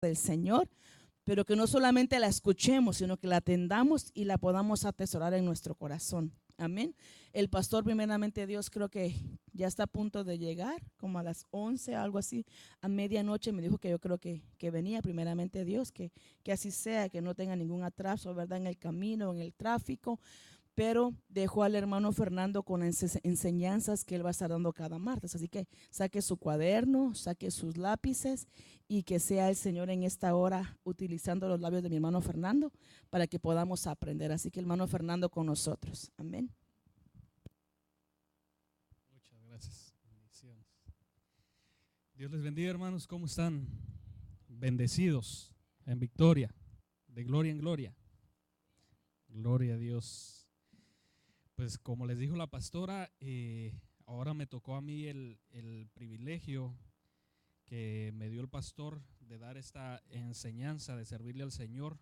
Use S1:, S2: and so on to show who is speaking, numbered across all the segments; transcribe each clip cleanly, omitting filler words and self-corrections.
S1: del Señor, pero que no solamente la escuchemos, sino que la atendamos y la podamos atesorar en nuestro corazón. Amén. El pastor, primeramente Dios, creo que ya está a punto de llegar, como a las 11, algo así, a medianoche. Me dijo que yo creo que venía, primeramente Dios, que así sea, que no tenga ningún atraso, ¿verdad? En el camino, en el tráfico, pero dejó al hermano Fernando con enseñanzas que él va a estar dando cada martes. Así que saque su cuaderno, saque sus lápices y que sea el Señor en esta hora utilizando los labios de mi hermano Fernando para que podamos aprender. Así que hermano Fernando con nosotros. Amén.
S2: Muchas gracias. Bendiciones. Dios les bendiga, hermanos. ¿Cómo están? Bendecidos en victoria, de gloria en gloria. Gloria a Dios. Pues como les dijo la pastora, ahora me tocó a mí el privilegio que me dio el pastor de dar esta enseñanza, de servirle al Señor,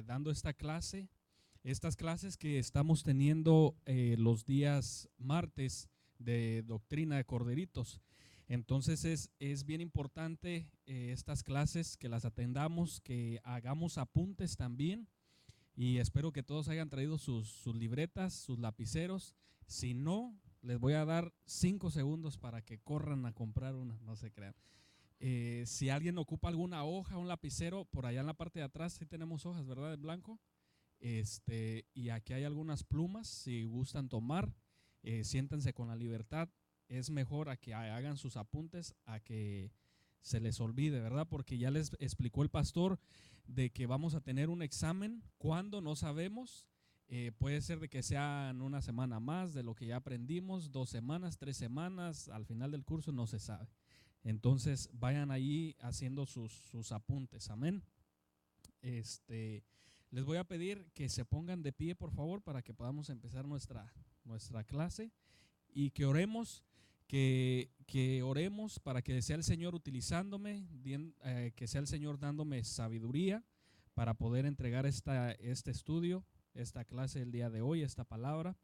S2: dando esta clase. Estas clases que estamos teniendo los días martes de doctrina de corderitos. Entonces es bien importante estas clases que las atendamos, que hagamos apuntes también, y espero que todos hayan traído sus libretas, sus lapiceros. Si no, les voy a dar 5 segundos para que corran a comprar una, no se crean. Si alguien ocupa alguna hoja, un lapicero, por allá en la parte de atrás sí tenemos hojas, ¿verdad? En blanco. Y aquí hay algunas plumas, si gustan tomar, siéntense con la libertad. Es mejor a que hagan sus apuntes a que se les olvide, ¿verdad? Porque ya les explicó el pastor de que vamos a tener un examen. ¿Cuándo? No sabemos. Puede ser de que sean una semana más de lo que ya aprendimos, 2 semanas, 3 semanas, al final del curso no se sabe. Entonces vayan ahí haciendo sus apuntes, amén. Les voy a pedir que se pongan de pie, por favor, para que podamos empezar nuestra clase, y que oremos, que oremos para que sea el Señor utilizándome, que sea el Señor dándome sabiduría para poder entregar este estudio, esta clase el día de hoy, esta palabra.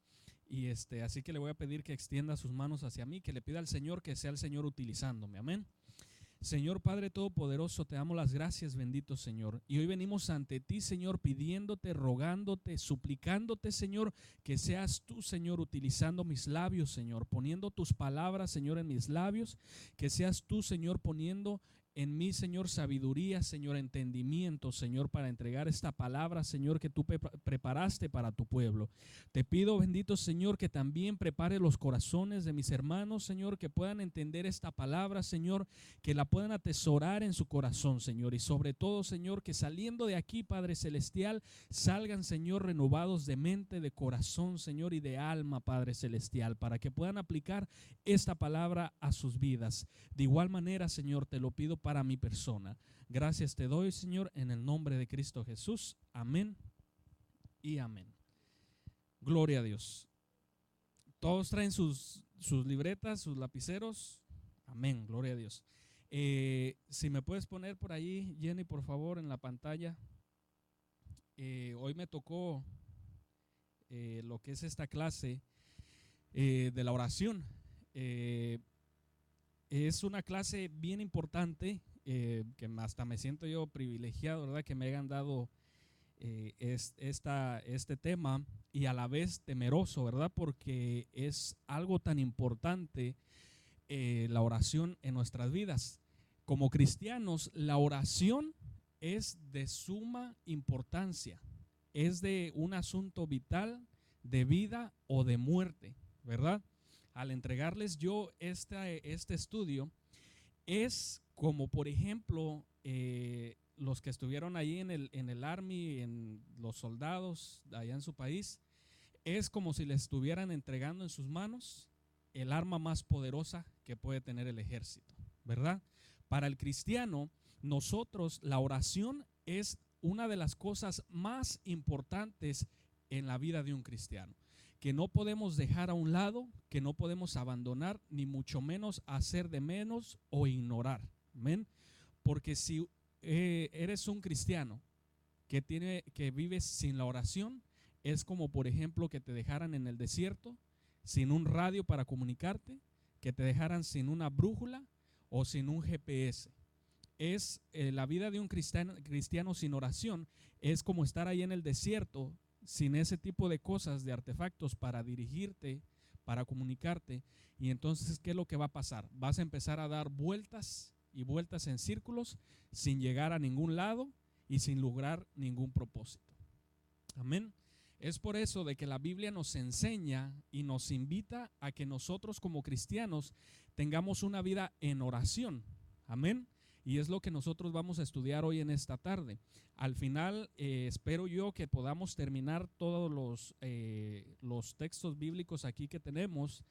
S2: Y así que le voy a pedir que extienda sus manos hacia mí, que le pida al Señor que sea el Señor utilizándome. Amén. Señor Padre Todopoderoso, te damos las gracias, bendito Señor. Y hoy venimos ante ti, Señor, pidiéndote, rogándote, suplicándote, Señor, que seas tú, Señor, utilizando mis labios, Señor, poniendo tus palabras, Señor, en mis labios. Que seas tú, Señor, poniendo en mí, Señor, sabiduría, Señor, entendimiento, Señor, para entregar esta palabra, Señor, que tú preparaste para tu pueblo. Te pido, bendito Señor, que también prepare los corazones de mis hermanos, Señor, que puedan entender esta palabra, Señor, que la puedan atesorar en su corazón, Señor, y sobre todo, Señor, que saliendo de aquí, Padre Celestial, salgan, Señor, renovados de mente, de corazón, Señor, y de alma, Padre Celestial, para que puedan aplicar esta palabra a sus vidas. De igual manera, Señor, te lo pido para mi persona. Gracias te doy, Señor, en el nombre de Cristo Jesús. Amén y amén. Gloria a Dios. Todos traen sus libretas, sus lapiceros. Amén, gloria a Dios. Si me puedes poner por ahí, Jenny, por favor, en la pantalla. Hoy me tocó lo que es esta clase de la oración. Es una clase bien importante, que hasta me siento yo privilegiado, ¿verdad? Que me hayan dado este tema, y a la vez temeroso, ¿verdad? Porque es algo tan importante, la oración en nuestras vidas. Como cristianos, la oración es de suma importancia, es de un asunto vital, de vida o de muerte, ¿verdad? Al entregarles yo este estudio, es como, por ejemplo, los que estuvieron ahí en el Army, en los soldados allá en su país, es como si les estuvieran entregando en sus manos el arma más poderosa que puede tener el ejército, ¿verdad? Para el cristiano, nosotros, la oración es una de las cosas más importantes en la vida de un cristiano, que no podemos dejar a un lado, que no podemos abandonar, ni mucho menos hacer de menos o ignorar. ¿Amén? Porque si eres un cristiano que vive sin la oración, es como, por ejemplo, que te dejaran en el desierto sin un radio para comunicarte, que te dejaran sin una brújula o sin un GPS. es la vida de un cristiano sin oración es como estar ahí en el desierto sin ese tipo de cosas, de artefactos para dirigirte, para comunicarte. Y entonces, ¿qué es lo que va a pasar? Vas a empezar a dar vueltas y vueltas en círculos sin llegar a ningún lado y sin lograr ningún propósito. Amén. Es por eso de que la Biblia nos enseña y nos invita a que nosotros como cristianos tengamos una vida en oración. Amén. Y es lo que nosotros vamos a estudiar hoy en esta tarde. Al final, espero yo que podamos terminar todos los textos bíblicos aquí que tenemos.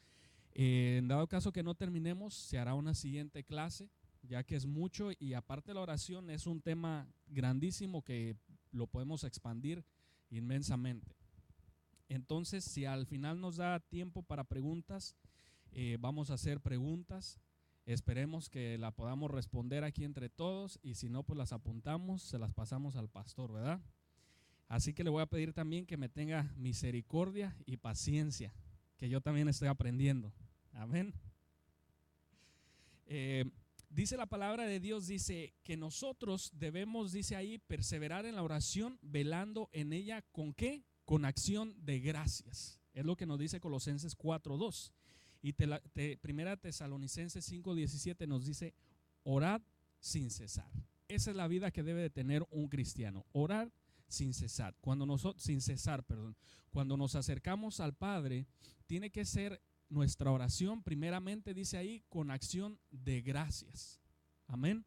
S2: En dado caso que no terminemos, se hará una siguiente clase, ya que es mucho, y aparte la oración es un tema grandísimo que lo podemos expandir inmensamente. Entonces, si al final nos da tiempo para preguntas, vamos a hacer preguntas. Esperemos que la podamos responder aquí entre todos, y si no, pues las apuntamos, se las pasamos al pastor, ¿verdad? Así que le voy a pedir también que me tenga misericordia y paciencia, que yo también estoy aprendiendo. Amén. Dice la palabra de Dios, dice que nosotros debemos, dice ahí, perseverar en la oración, velando en ella, ¿con qué? Con acción de gracias. Es lo que nos dice Colosenses 4:2. Y Primera Tesalonicenses 5:17 nos dice, orad sin cesar. Esa es la vida que debe de tener un cristiano, orar sin cesar. Cuando nos acercamos al Padre, tiene que ser nuestra oración, primeramente dice ahí, con acción de gracias. Amén.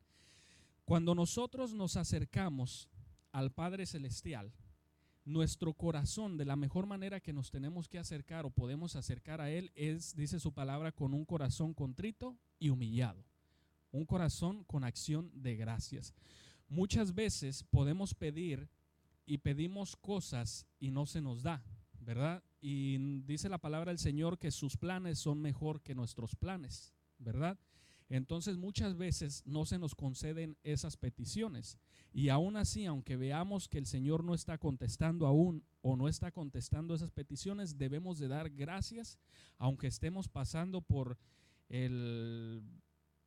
S2: Cuando nosotros nos acercamos al Padre Celestial, nuestro corazón, de la mejor manera que nos tenemos que acercar o podemos acercar a Él es, dice su palabra, con un corazón contrito y humillado. Un corazón con acción de gracias. Muchas veces podemos pedir y pedimos cosas y no se nos da, ¿verdad? Y dice la palabra del Señor que sus planes son mejor que nuestros planes, ¿verdad? Entonces muchas veces no se nos conceden esas peticiones, y aún así, aunque veamos que el Señor no está contestando aún o no está contestando esas peticiones, debemos de dar gracias, aunque estemos pasando por el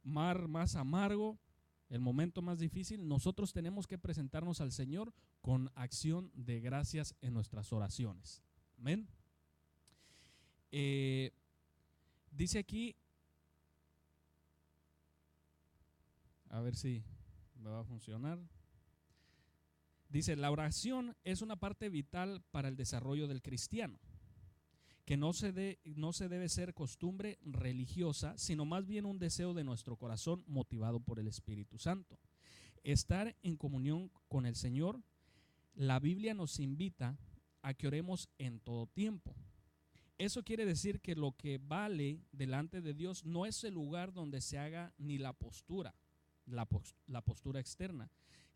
S2: mar más amargo, el momento más difícil. Nosotros tenemos que presentarnos al Señor con acción de gracias en nuestras oraciones. Amén. Dice aquí, a ver si me va a funcionar. Dice, la oración es una parte vital para el desarrollo del cristiano, que no se debe ser costumbre religiosa, sino más bien un deseo de nuestro corazón motivado por el Espíritu Santo. Estar en comunión con el Señor, la Biblia nos invita a que oremos en todo tiempo. Eso quiere decir que lo que vale delante de Dios no es el lugar donde se haga ni la postura externa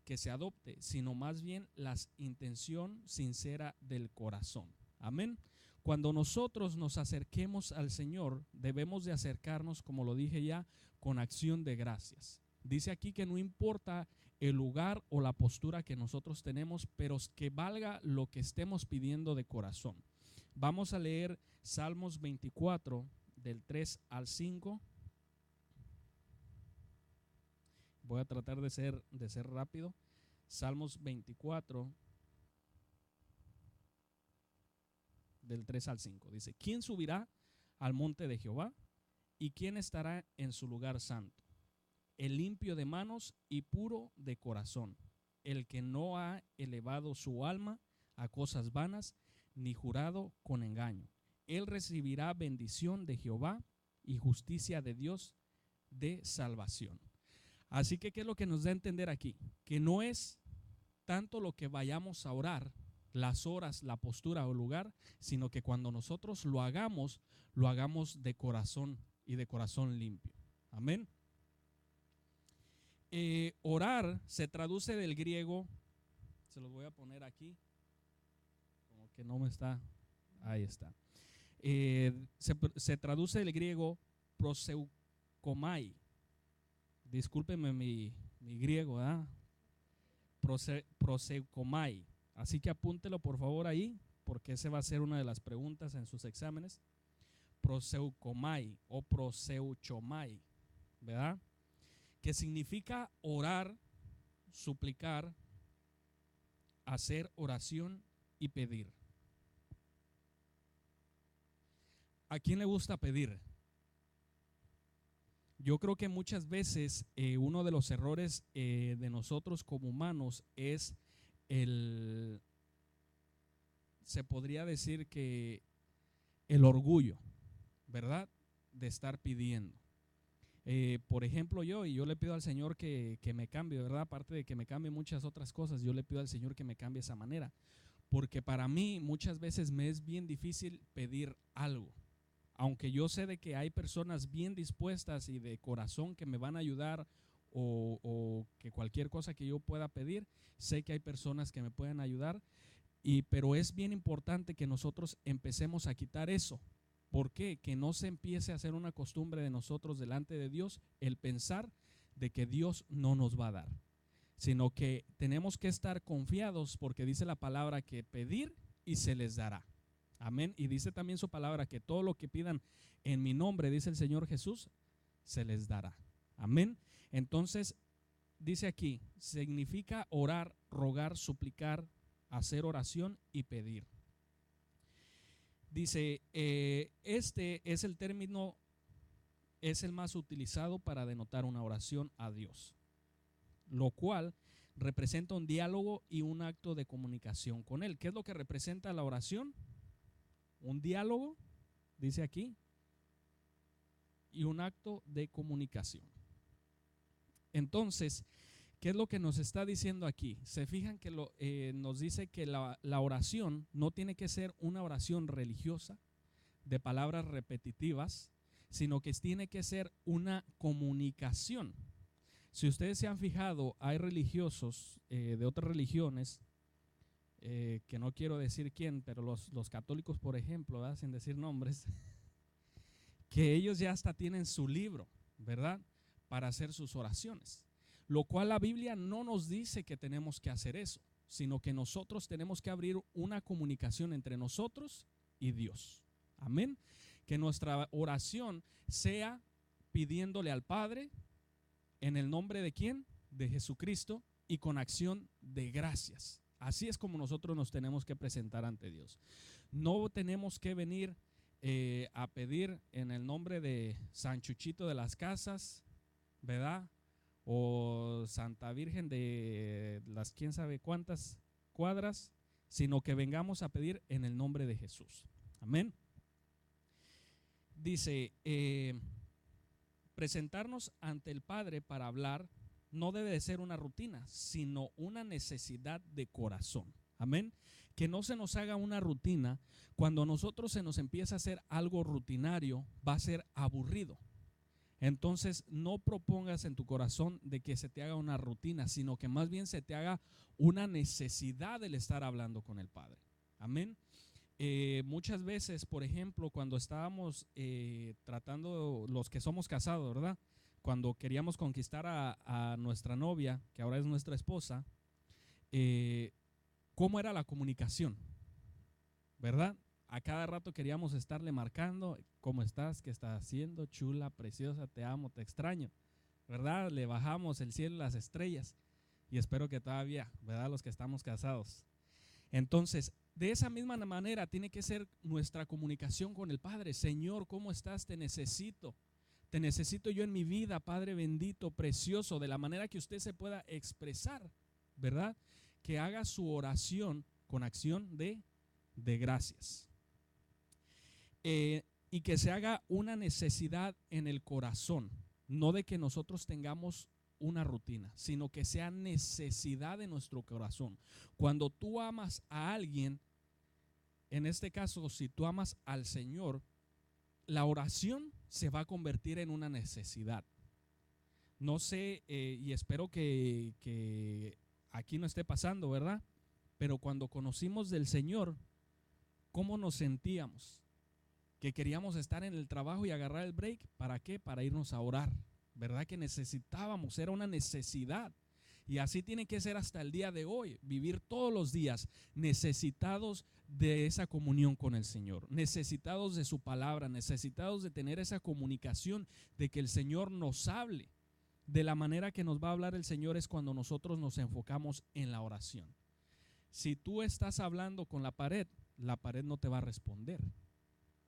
S2: que se adopte, sino más bien la intención sincera del corazón. Amén. Cuando nosotros nos acerquemos al Señor, debemos de acercarnos, como lo dije ya, con acción de gracias. Dice aquí que no importa el lugar o la postura que nosotros tenemos, pero que valga lo que estemos pidiendo de corazón. Vamos a leer Salmos 24, del 3 al 5. Voy a tratar de ser rápido. Salmos 24, del 3 al 5. Dice, ¿quién subirá al monte de Jehová? ¿Y quién estará en su lugar santo? El limpio de manos y puro de corazón, el que no ha elevado su alma a cosas vanas, ni jurado con engaño. Él recibirá bendición de Jehová y justicia de Dios de salvación. Así que, ¿qué es lo que nos da a entender aquí? Que no es tanto lo que vayamos a orar, las horas, la postura o lugar, sino que cuando nosotros lo hagamos de corazón y de corazón limpio. Amén. Orar se traduce del griego, se los voy a poner aquí, como que no me está, ahí está. Se traduce del griego proseukomai. Discúlpeme mi griego, ¿verdad? Proseukomai. Así que apúntelo por favor ahí, porque esa va a ser una de las preguntas en sus exámenes. Proseukomai o proseuchomai, ¿verdad? que significa orar, suplicar, hacer oración y pedir. ¿A quién le gusta pedir? Yo creo que muchas veces uno de los errores de nosotros como humanos es se podría decir que el orgullo, ¿verdad? De estar pidiendo. Por ejemplo, yo le pido al Señor que me cambie, ¿verdad? Aparte de que me cambie muchas otras cosas, yo le pido al Señor que me cambie esa manera. Porque para mí muchas veces me es bien difícil pedir algo. Aunque yo sé de que hay personas bien dispuestas y de corazón que me van a ayudar o que cualquier cosa que yo pueda pedir, sé que hay personas que me pueden ayudar, pero es bien importante que nosotros empecemos a quitar eso. ¿Por qué? Que no se empiece a hacer una costumbre de nosotros delante de Dios el pensar de que Dios no nos va a dar, sino que tenemos que estar confiados porque dice la palabra que pedir y se les dará. Amén. Y dice también su palabra que todo lo que pidan en mi nombre, dice el Señor Jesús, se les dará. Amén. Entonces, dice aquí, significa orar, rogar, suplicar, hacer oración y pedir. Dice, este es el término, es el más utilizado para denotar una oración a Dios, lo cual representa un diálogo y un acto de comunicación con Él. ¿Qué es lo que representa la oración? Un diálogo, dice aquí, y un acto de comunicación. Entonces, ¿qué es lo que nos está diciendo aquí? Se fijan que nos dice que la oración no tiene que ser una oración religiosa de palabras repetitivas, sino que tiene que ser una comunicación. Si ustedes se han fijado, hay religiosos de otras religiones, que no quiero decir quién, pero los católicos, por ejemplo, ¿verdad? Sin decir nombres, que ellos ya hasta tienen su libro, ¿verdad?, para hacer sus oraciones. Lo cual la Biblia no nos dice que tenemos que hacer eso, sino que nosotros tenemos que abrir una comunicación entre nosotros y Dios. Amén. Que nuestra oración sea pidiéndole al Padre en el nombre de ¿quién? De Jesucristo y con acción de gracias. Así es como nosotros nos tenemos que presentar ante Dios. No tenemos que venir a pedir en el nombre de San Chuchito de las Casas, ¿verdad?, o Santa Virgen de las quién sabe cuántas cuadras, sino que vengamos a pedir en el nombre de Jesús. Amén. Dice, presentarnos ante el Padre para hablar no debe de ser una rutina, sino una necesidad de corazón. Amén. Que no se nos haga una rutina. Cuando a nosotros se nos empieza a hacer algo rutinario, va a ser aburrido. Entonces no propongas en tu corazón de que se te haga una rutina, sino que más bien se te haga una necesidad del estar hablando con el Padre. Amén. Muchas veces, por ejemplo, cuando estábamos tratando, los que somos casados, ¿verdad?, cuando queríamos conquistar a nuestra novia, que ahora es nuestra esposa, ¿cómo era la comunicación? ¿Verdad? A cada rato queríamos estarle marcando, ¿cómo estás? ¿Qué estás haciendo? Chula, preciosa, te amo, te extraño, ¿verdad? Le bajamos el cielo y las estrellas, y espero que todavía, ¿verdad?, los que estamos casados. Entonces, de esa misma manera tiene que ser nuestra comunicación con el Padre. Señor, ¿cómo estás? Te necesito yo en mi vida, Padre bendito, precioso, de la manera que usted se pueda expresar, ¿verdad? Que haga su oración con acción de gracias. Y que se haga una necesidad en el corazón, no de que nosotros tengamos una rutina, sino que sea necesidad de nuestro corazón. Cuando tú amas a alguien, en este caso, si tú amas al Señor, la oración se va a convertir en una necesidad. No sé, y espero que aquí no esté pasando, ¿verdad? Pero cuando conocimos del Señor, ¿cómo nos sentíamos? Que queríamos estar en el trabajo y agarrar el break. ¿Para qué? Para irnos a orar. ¿Verdad que necesitábamos? Era una necesidad. Y así tiene que ser hasta el día de hoy. Vivir todos los días necesitados de esa comunión con el Señor. Necesitados de su palabra. Necesitados de tener esa comunicación, de que el Señor nos hable. de la manera que nos va a hablar el Señor es cuando nosotros nos enfocamos en la oración. Si tú estás hablando con la pared no te va a responder,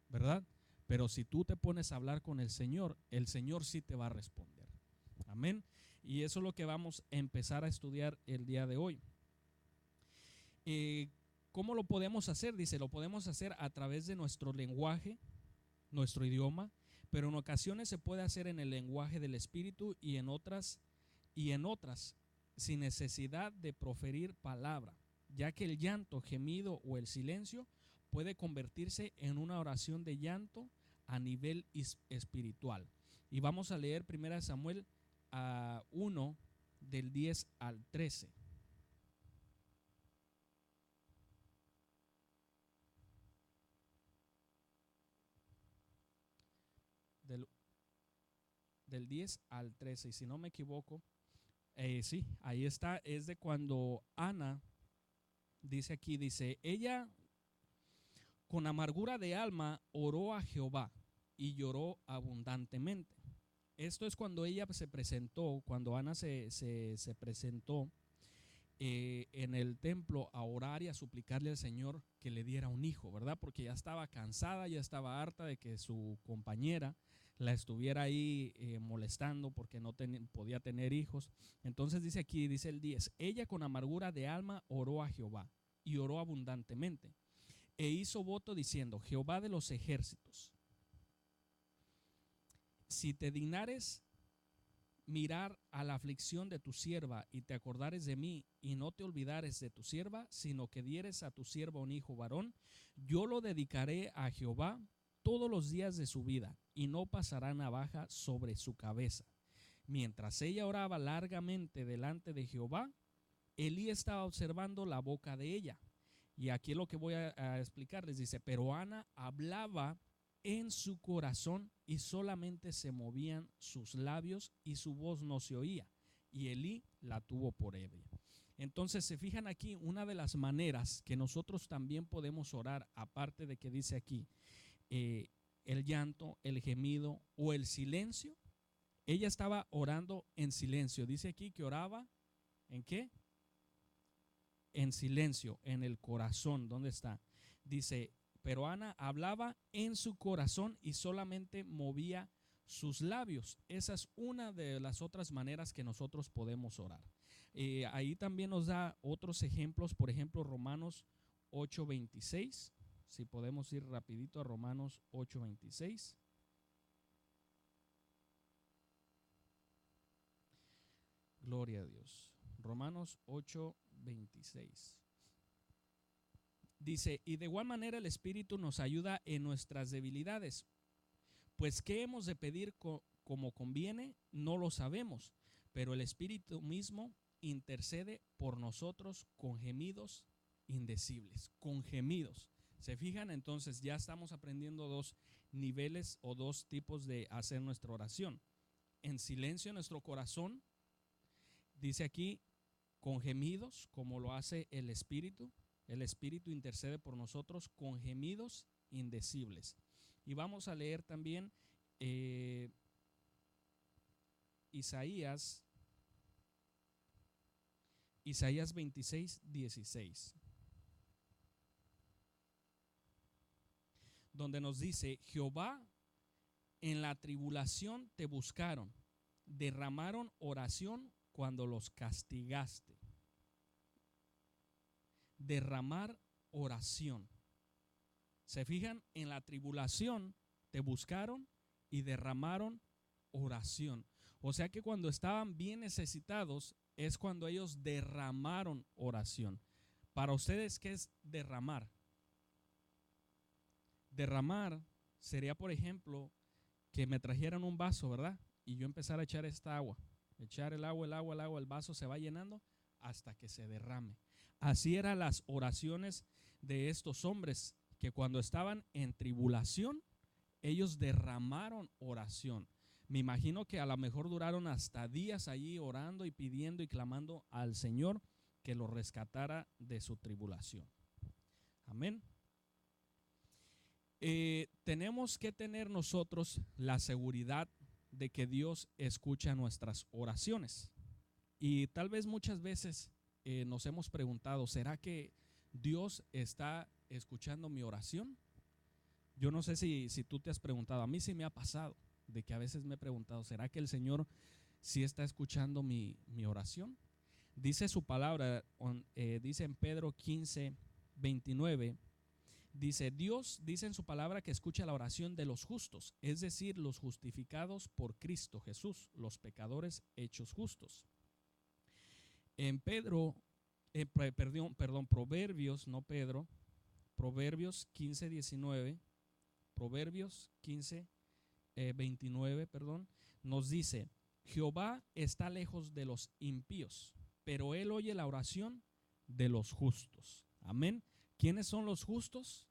S2: ¿verdad? Pero si tú te pones a hablar con el Señor sí te va a responder. Amén. Y eso es lo que vamos a empezar a estudiar el día de hoy. ¿Cómo lo podemos hacer? Dice, lo podemos hacer a través de nuestro lenguaje, nuestro idioma, pero en ocasiones se puede hacer en el lenguaje del Espíritu y en otras sin necesidad de proferir palabra, ya que el llanto, gemido o el silencio puede convertirse en una oración de llanto a nivel espiritual. Y vamos a leer 1 Samuel 1 del 10 al 13. Del 10 al 13, y si no me equivoco, sí, ahí está, es de cuando Ana, dice aquí, dice, ella con amargura de alma oró a Jehová y lloró abundantemente. Esto es cuando ella se presentó, cuando Ana se presentó en el templo a orar y a suplicarle al Señor que le diera un hijo, ¿verdad? Porque ya estaba cansada, ya estaba harta de que su compañera la estuviera ahí molestando porque no podía tener hijos. Entonces dice aquí, dice el 10, ella con amargura de alma oró a Jehová y oró abundantemente e hizo voto diciendo, Jehová de los ejércitos, si te dignares mirar a la aflicción de tu sierva y te acordares de mí y no te olvidares de tu sierva, sino que dieres a tu sierva un hijo varón, yo lo dedicaré a Jehová todos los días de su vida y no pasará navaja sobre su cabeza. Mientras ella oraba largamente delante de Jehová, Elí estaba observando la boca de ella. Y aquí lo que voy a explicarles, dice, pero Ana hablaba en su corazón y solamente se movían sus labios y su voz no se oía, y Elí la tuvo por ebria. Entonces se fijan aquí una de las maneras que nosotros también podemos orar, aparte de que dice aquí el llanto, el gemido o el silencio. Ella estaba orando en silencio. Dice aquí que oraba ¿en qué? En silencio, en el corazón. ¿Dónde está? Dice, pero Ana hablaba en su corazón y solamente movía sus labios. Esa es una de las otras maneras que nosotros podemos orar. Ahí también nos da otros ejemplos, por ejemplo, Romanos 8:26. Si podemos ir rapidito a Romanos 8:26. Gloria a Dios. Romanos 8:26. Dice, y de igual manera el Espíritu nos ayuda en nuestras debilidades. Pues qué hemos de pedir como conviene, no lo sabemos, pero el Espíritu mismo intercede por nosotros con gemidos indecibles, con gemidos. ¿Se fijan? Entonces ya estamos aprendiendo dos niveles o dos tipos de hacer nuestra oración. En silencio en nuestro corazón, dice aquí, con gemidos, como lo hace el Espíritu. El Espíritu intercede por nosotros con gemidos indecibles. Y vamos a leer también Isaías 26:16, donde nos dice, Jehová, en la tribulación te buscaron, derramaron oración cuando los castigaste. Derramar oración. ¿Se fijan? En la tribulación te buscaron y derramaron oración. O sea que cuando estaban bien necesitados es cuando ellos derramaron oración. Para ustedes, ¿qué es derramar? Derramar sería, por ejemplo, que me trajeran un vaso, ¿verdad? Y yo empezara a echar esta agua. Echar el agua, el vaso se va llenando hasta que se derrame. Así eran las oraciones de estos hombres, que cuando estaban en tribulación, ellos derramaron oración. Me imagino que a lo mejor duraron hasta días allí orando y pidiendo y clamando al Señor que los rescatara de su tribulación. Amén. Tenemos que tener nosotros la seguridad de que Dios escucha nuestras oraciones. Y tal vez muchas veces nos hemos preguntado, ¿será que Dios está escuchando mi oración? Yo no sé si tú te has preguntado, a mí sí me ha pasado, de que a veces me he preguntado, ¿será que el Señor sí está escuchando mi oración? Dice su palabra, dice en Pedro 15:29, dice, Dios dice en su palabra que escucha la oración de los justos, es decir, los justificados por Cristo Jesús, los pecadores hechos justos. En Proverbios, no Pedro, Proverbios 15:19, Proverbios 15:29, nos dice, Jehová está lejos de los impíos, pero él oye la oración de los justos. Amén. ¿Quiénes son los justos?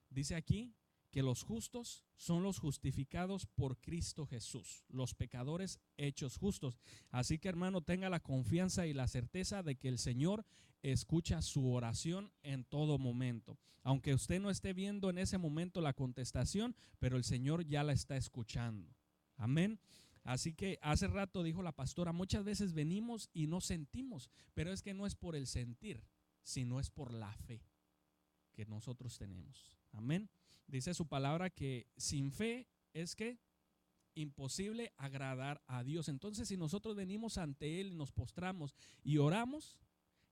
S2: Dice aquí que los justos son los justificados por Cristo Jesús, los pecadores hechos justos. Así que, hermano, tenga la confianza y la certeza de que el Señor escucha su oración en todo momento. Aunque usted no esté viendo en ese momento la contestación, pero el Señor ya la está escuchando. Amén. Así que hace rato dijo la pastora, muchas veces venimos y no sentimos, pero es que no es por el sentir, sino es por la fe que nosotros tenemos. Amén. Dice su palabra que sin fe es que imposible agradar a Dios. Entonces, si nosotros venimos ante Él y nos postramos y oramos,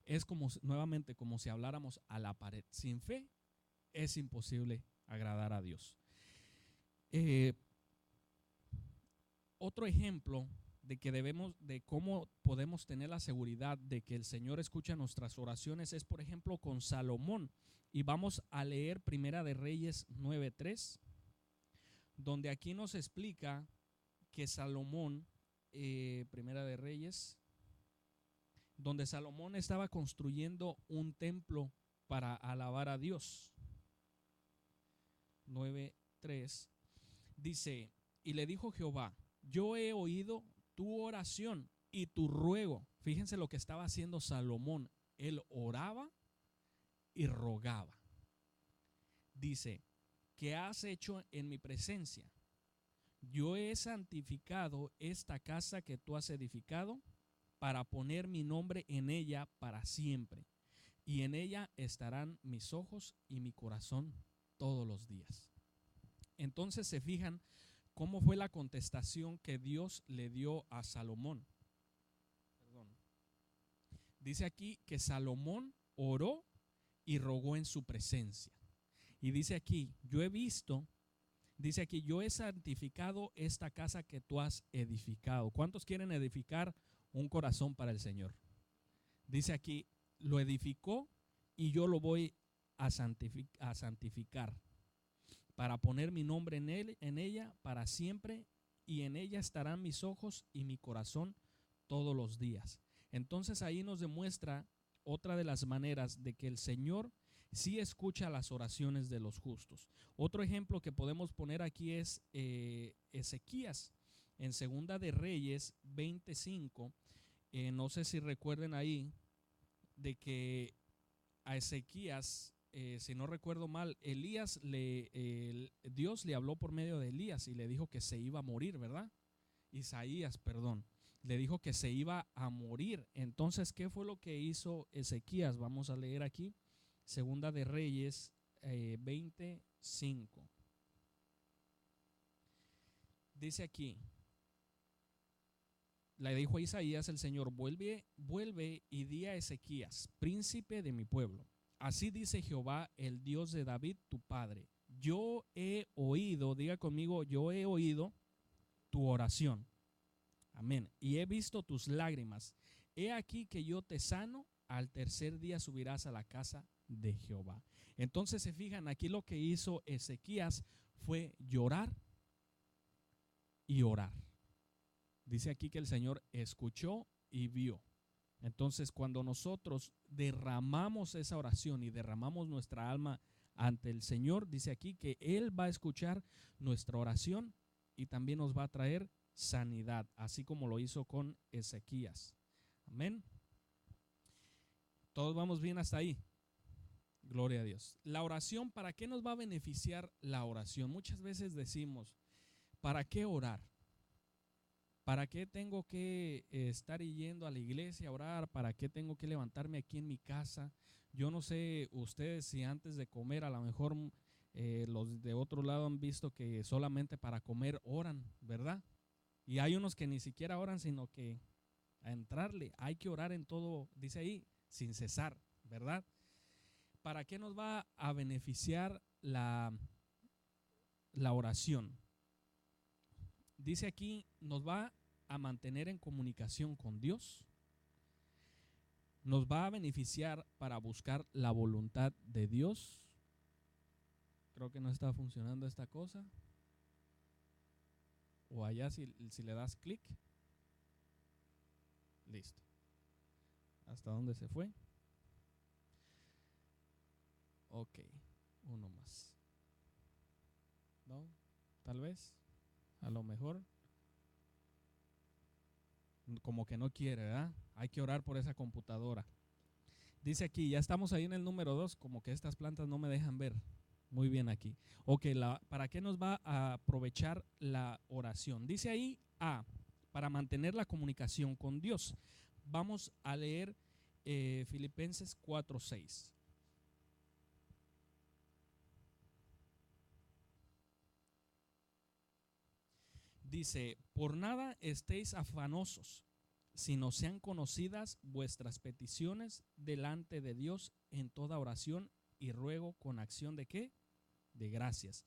S2: es como nuevamente como si habláramos a la pared. Sin fe es imposible agradar a Dios. Otro ejemplo de cómo podemos tener la seguridad de que el Señor escucha nuestras oraciones es, por ejemplo, con Salomón. Y vamos a leer Primera de Reyes 9:3, donde aquí nos explica que Salomón, Primera de Reyes, donde Salomón estaba construyendo un templo para alabar a Dios. 9:3 dice, y le dijo Jehová, yo he oído tu oración y tu ruego. Fíjense lo que estaba haciendo Salomón. Él oraba y rogaba. Dice, ¿qué has hecho en mi presencia? Yo he santificado esta casa que tú has edificado para poner mi nombre en ella para siempre. Y en ella estarán mis ojos y mi corazón todos los días. Entonces se fijan cómo fue la contestación que Dios le dio a Salomón. Dice aquí que Salomón oró y rogó en su presencia. Y dice aquí, yo he santificado esta casa que tú has edificado. ¿Cuántos quieren edificar un corazón para el Señor? Dice aquí, lo edificó y yo lo voy a santificar para poner mi nombre en ella para siempre, y en ella estarán mis ojos y mi corazón todos los días. Entonces ahí nos demuestra otra de las maneras de que el Señor sí escucha las oraciones de los justos. Otro ejemplo que podemos poner aquí es Ezequías. En Segunda de Reyes 25, no sé si recuerden ahí, de que a Ezequías, si no recuerdo mal, Dios le habló por medio de Elías y le dijo que se iba a morir, ¿verdad? Isaías, perdón. Le dijo que se iba a morir. Entonces, ¿qué fue lo que hizo Ezequías? Vamos a leer aquí, Segunda de Reyes 25. Dice aquí, le dijo a Isaías el Señor, vuelve y di a Ezequías, príncipe de mi pueblo. Así dice Jehová, el Dios de David, tu padre. Yo he oído, diga conmigo, yo he oído tu oración. Amén. Y he visto tus lágrimas. He aquí que yo te sano, al tercer día subirás a la casa de Jehová. Entonces se fijan, aquí lo que hizo Ezequías fue llorar y orar. Dice aquí que el Señor escuchó y vio. Entonces, cuando nosotros derramamos esa oración y derramamos nuestra alma ante el Señor, dice aquí que Él va a escuchar nuestra oración y también nos va a traer sanidad, así como lo hizo con Ezequías. Amén. ¿Todos vamos bien hasta ahí? Gloria a Dios. La oración, ¿para qué nos va a beneficiar la oración? Muchas veces decimos, ¿para qué orar? ¿Para qué tengo que estar yendo a la iglesia a orar? ¿Para qué tengo que levantarme aquí en mi casa? Yo no sé ustedes si antes de comer a lo mejor los de otro lado han visto que solamente para comer oran, ¿verdad? Y hay unos que ni siquiera oran, sino que a entrarle hay que orar en todo, dice ahí, sin cesar, ¿verdad? ¿Para qué nos va a beneficiar la oración? Dice aquí, nos va a mantener en comunicación con Dios, nos va a beneficiar para buscar la voluntad de Dios. Creo que no está funcionando esta cosa. O allá si le das clic. Listo. ¿Hasta dónde se fue? Ok, uno más. ¿No? Tal vez. A lo mejor. Como que no quiere, ¿verdad? Hay que orar por esa computadora. Dice aquí, ya estamos ahí en el número 2, como que estas plantas no me dejan ver muy bien aquí. Ok, ¿para qué nos va a aprovechar la oración? Dice ahí A, para mantener la comunicación con Dios. Vamos a leer Filipenses 4:6. Dice, por nada estéis afanosos, sino sean conocidas vuestras peticiones delante de Dios en toda oración y ruego con acción de ¿qué? De gracias.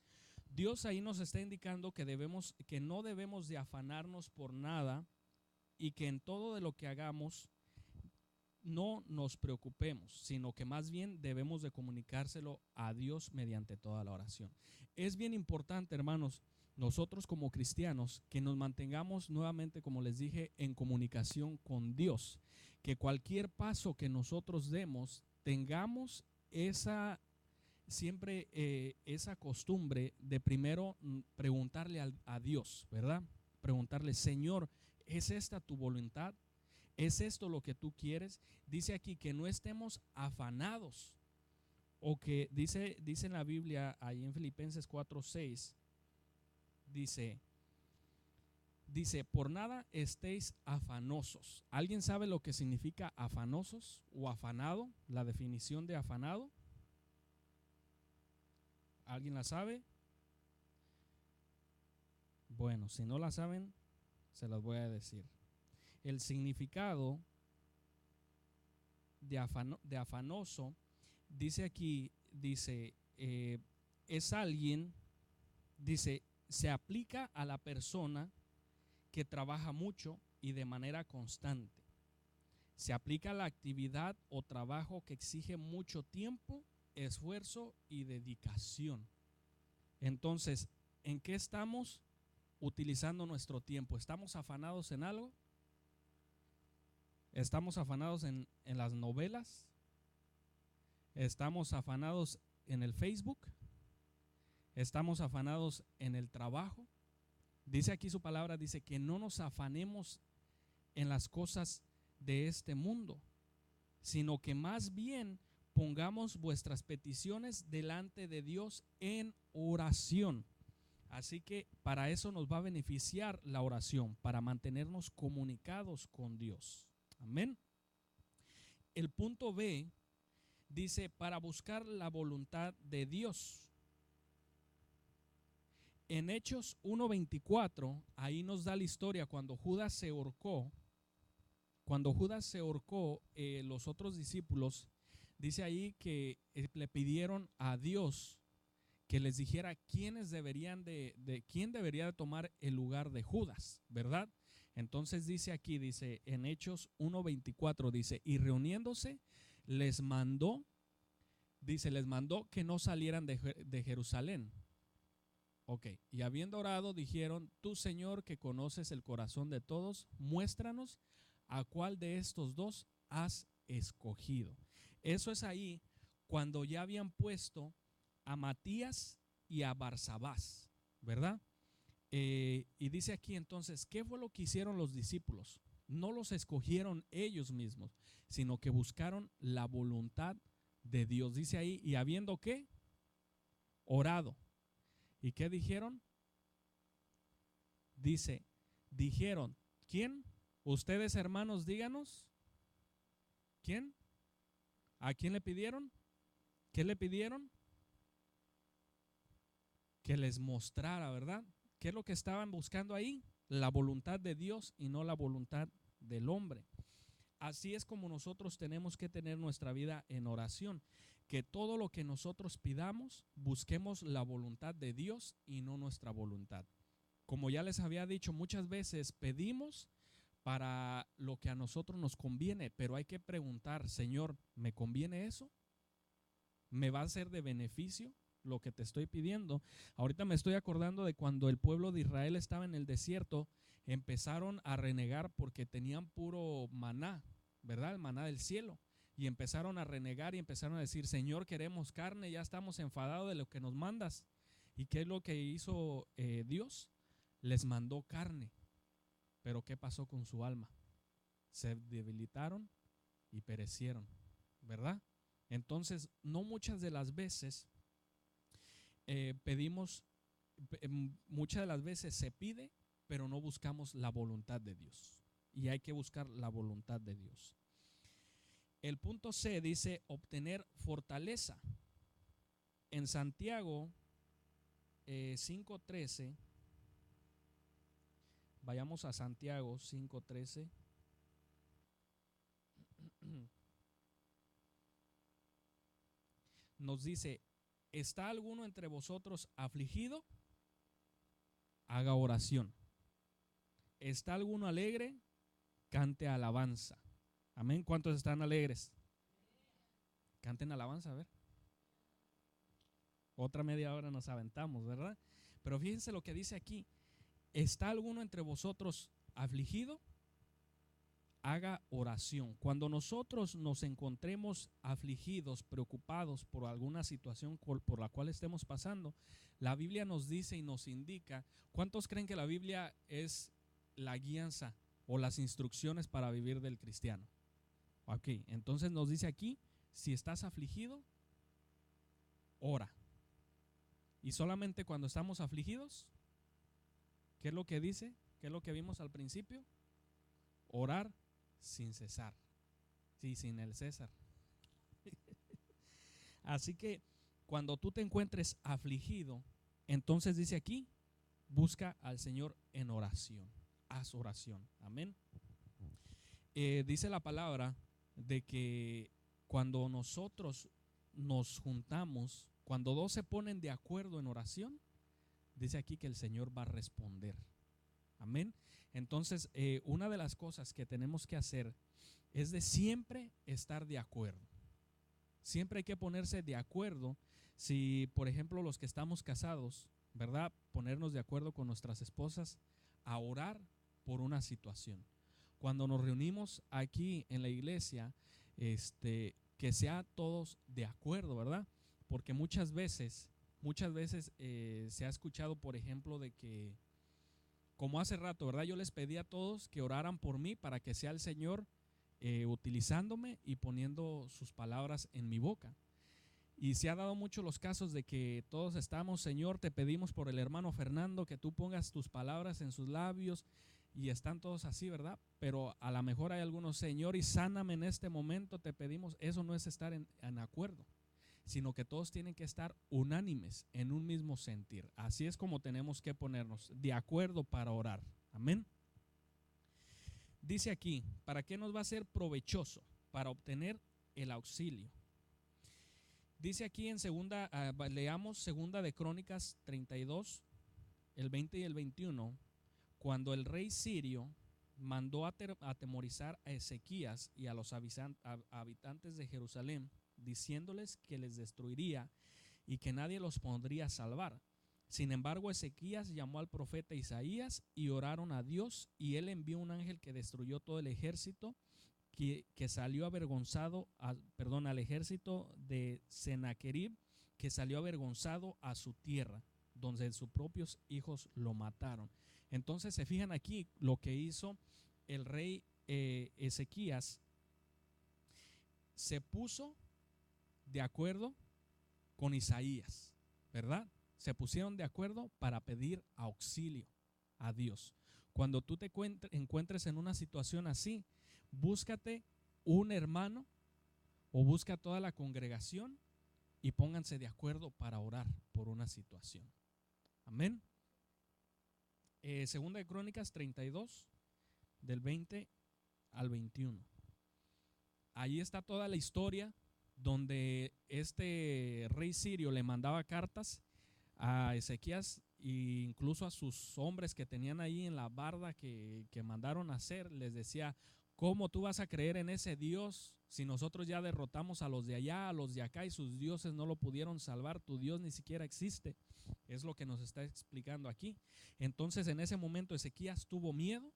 S2: Dios ahí nos está indicando que no debemos de afanarnos por nada y que en todo de lo que hagamos no nos preocupemos, sino que más bien debemos de comunicárselo a Dios mediante toda la oración. Es bien importante, hermanos, nosotros como cristianos, que nos mantengamos nuevamente, como les dije, en comunicación con Dios, que cualquier paso que nosotros demos, tengamos siempre esa costumbre de primero preguntarle a Dios, ¿verdad? Preguntarle, Señor, ¿es esta tu voluntad? ¿Es esto lo que tú quieres? Dice aquí que no estemos afanados, o que dice en la Biblia, ahí en Filipenses 4:6, dice, por nada estéis afanosos. ¿Alguien sabe lo que significa afanosos o afanado? La definición de afanado. ¿Alguien la sabe? Bueno, si no la saben, se las voy a decir. El significado de afanoso, dice aquí, es alguien, se aplica a la persona que trabaja mucho y de manera constante. Se aplica a la actividad o trabajo que exige mucho tiempo, esfuerzo y dedicación. Entonces, ¿en qué estamos utilizando nuestro tiempo? ¿Estamos afanados en algo? ¿Estamos afanados en las novelas? ¿Estamos afanados en el Facebook? ¿Estamos afanados en el trabajo? Dice aquí su palabra, dice que no nos afanemos en las cosas de este mundo, sino que más bien pongamos vuestras peticiones delante de Dios en oración. Así que para eso nos va a beneficiar la oración, para mantenernos comunicados con Dios. Amén. El punto B dice, para buscar la voluntad de Dios. En Hechos 1:24, ahí nos da la historia cuando Judas se ahorcó. Cuando Judas se ahorcó, los otros discípulos, dice ahí que le pidieron a Dios que les dijera quién debería de tomar el lugar de Judas, ¿verdad? Entonces dice aquí, en Hechos 1:24, dice, y reuniéndose les mandó que no salieran de Jerusalén. Ok, y habiendo orado dijeron, tú Señor que conoces el corazón de todos, muéstranos a cuál de estos dos has escogido. Eso es ahí cuando ya habían puesto a Matías y a Barsabás, ¿verdad? Y dice aquí entonces, ¿qué fue lo que hicieron los discípulos? No los escogieron ellos mismos, sino que buscaron la voluntad de Dios. Dice ahí, y habiendo ¿qué? Orado. ¿Y qué dijeron? Dijeron, ¿Quién? Ustedes, hermanos, díganos. ¿Quién? ¿A quién le pidieron? ¿Qué le pidieron? Que les mostrara, ¿verdad? ¿Qué es lo que estaban buscando ahí? La voluntad de Dios y no la voluntad del hombre. Así es como nosotros tenemos que tener nuestra vida en oración, que todo lo que nosotros pidamos, busquemos la voluntad de Dios y no nuestra voluntad. Como ya les había dicho, muchas veces pedimos para lo que a nosotros nos conviene, pero hay que preguntar, Señor, ¿me conviene eso? ¿Me va a ser de beneficio lo que te estoy pidiendo? Ahorita me estoy acordando de cuando el pueblo de Israel estaba en el desierto, empezaron a renegar porque tenían puro maná, ¿verdad? El maná del cielo. Y empezaron a renegar y empezaron a decir, Señor, queremos carne, ya estamos enfadados de lo que nos mandas. ¿Y qué es lo que hizo Dios? Les mandó carne. Pero ¿qué pasó con su alma? Se debilitaron y perecieron, ¿verdad? Entonces, no muchas de las veces pedimos, muchas de las veces se pide, pero no buscamos la voluntad de Dios. Y hay que buscar la voluntad de Dios. El punto C dice obtener fortaleza. En Santiago 5:13, vayamos a Santiago 5:13. Nos dice, ¿está alguno entre vosotros afligido? Haga oración. ¿Está alguno alegre? Cante alabanza. Amén. ¿Cuántos están alegres? Canten alabanza, a ver. Otra media hora nos aventamos, ¿verdad? Pero fíjense lo que dice aquí. ¿Está alguno entre vosotros afligido? Haga oración. Cuando nosotros nos encontremos afligidos, preocupados por alguna situación por la cual estemos pasando, la Biblia nos dice y nos indica. ¿Cuántos creen que la Biblia es la guianza o las instrucciones para vivir del cristiano? Ok, entonces nos dice aquí, si estás afligido, ora. Y solamente cuando estamos afligidos, ¿qué es lo que dice? ¿Qué es lo que vimos al principio? Orar sin cesar. Sí, sin el César. Así que cuando tú te encuentres afligido, entonces dice aquí, busca al Señor en oración. Haz oración. Amén. Dice la palabra de que cuando nosotros nos juntamos, cuando dos se ponen de acuerdo en oración, dice aquí que el Señor va a responder. Amén. Entonces, una de las cosas que tenemos que hacer es de siempre estar de acuerdo. Siempre hay que ponerse de acuerdo. Si, por ejemplo, los que estamos casados, ¿verdad? Ponernos de acuerdo con nuestras esposas a orar por una situación. Cuando nos reunimos aquí en la iglesia, que sea todos de acuerdo, ¿verdad? Porque muchas veces se ha escuchado, por ejemplo, de que, como hace rato, ¿verdad? Yo les pedí a todos que oraran por mí para que sea el Señor utilizándome y poniendo sus palabras en mi boca. Y se ha dado mucho los casos de que todos estamos, Señor, te pedimos por el hermano Fernando que tú pongas tus palabras en sus labios, y están todos así, ¿verdad? Pero a lo mejor hay algunos, Señor, y sáname en este momento, te pedimos. Eso no es estar en acuerdo, sino que todos tienen que estar unánimes en un mismo sentir. Así es como tenemos que ponernos de acuerdo para orar. Amén. Dice aquí, ¿para qué nos va a ser provechoso? Para obtener el auxilio. Dice aquí en leamos segunda de Crónicas 32, el 20 y el 21, cuando el rey sirio mandó atemorizar a Ezequías y a los habitantes de Jerusalén, diciéndoles que les destruiría y que nadie los podría salvar. Sin embargo, Ezequías llamó al profeta Isaías y oraron a Dios, y él envió un ángel que destruyó todo el ejército que salió avergonzado, al ejército de Sennacherib, que salió avergonzado a su tierra, donde sus propios hijos lo mataron. Entonces se fijan aquí lo que hizo el rey Ezequías. Se puso de acuerdo con Isaías, ¿verdad? Se pusieron de acuerdo para pedir auxilio a Dios. Cuando tú te encuentres en una situación así, búscate un hermano o busca a toda la congregación y pónganse de acuerdo para orar por una situación. Amén. Segunda de Crónicas 32, del 20 al 21. Ahí está toda la historia donde este rey sirio le mandaba cartas a Ezequías e incluso a sus hombres que tenían ahí en la barda que mandaron a hacer. Les decía: ¿cómo tú vas a creer en ese Dios si nosotros ya derrotamos a los de allá, a los de acá, y sus dioses no lo pudieron salvar? Tu Dios ni siquiera existe. Es lo que nos está explicando aquí. Entonces en ese momento Ezequías tuvo miedo,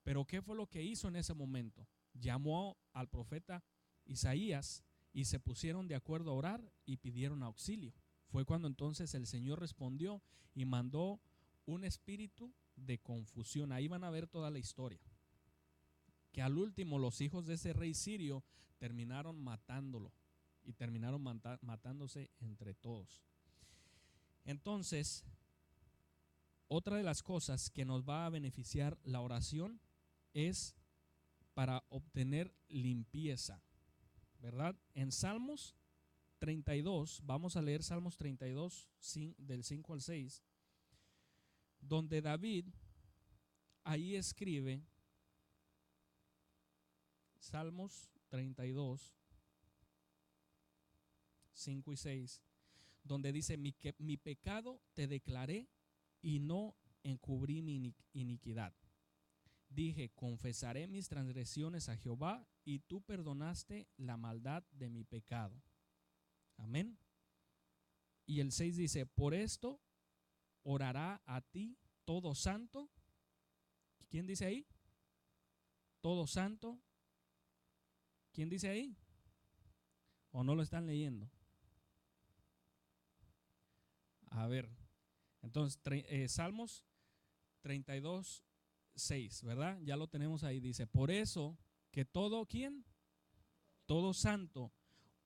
S2: pero ¿qué fue lo que hizo en ese momento? Llamó al profeta Isaías y se pusieron de acuerdo a orar y pidieron auxilio. Fue cuando entonces el Señor respondió y mandó un espíritu de confusión. Ahí van a ver toda la historia. Que al último los hijos de ese rey sirio terminaron matándolo y terminaron matándose entre todos. Entonces, otra de las cosas que nos va a beneficiar la oración es para obtener limpieza, ¿verdad? En Salmos 32, vamos a leer Salmos 32 del 5 al 6, donde David ahí escribe, Salmos 32, 5 y 6, donde dice: mi pecado te declaré y no encubrí mi iniquidad. Dije: confesaré mis transgresiones a Jehová, y tú perdonaste la maldad de mi pecado. Amén. Y el 6 dice: por esto orará a ti todo santo. ¿Quién dice ahí? Todo santo. ¿Quién dice ahí? ¿O no lo están leyendo? A ver, entonces Salmos 32, 6, ¿verdad? Ya lo tenemos ahí. Dice: por eso que todo, ¿quién? Todo santo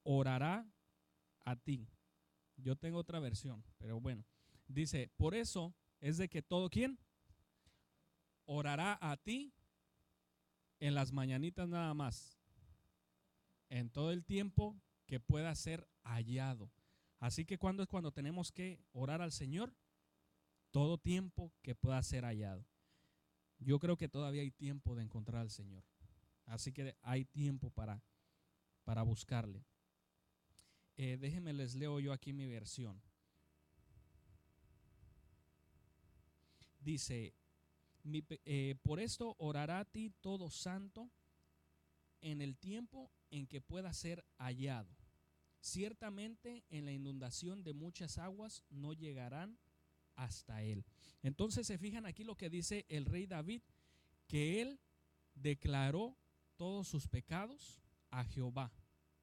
S2: orará a ti. Yo tengo otra versión, pero bueno. Dice: por eso es de que todo, ¿quién? Orará a ti en las mañanitas nada más, en todo el tiempo que pueda ser hallado. Así que ¿cuándo es cuando tenemos que orar al Señor? Todo tiempo que pueda ser hallado. Yo creo que todavía hay tiempo de encontrar al Señor. Así que hay tiempo para buscarle. Déjenme les leo yo aquí mi versión. Dice: por esto orará a ti todo santo en el tiempo en que pueda ser hallado. Ciertamente en la inundación de muchas aguas no llegarán hasta él. Entonces se fijan aquí lo que dice el rey David, que él declaró todos sus pecados a Jehová.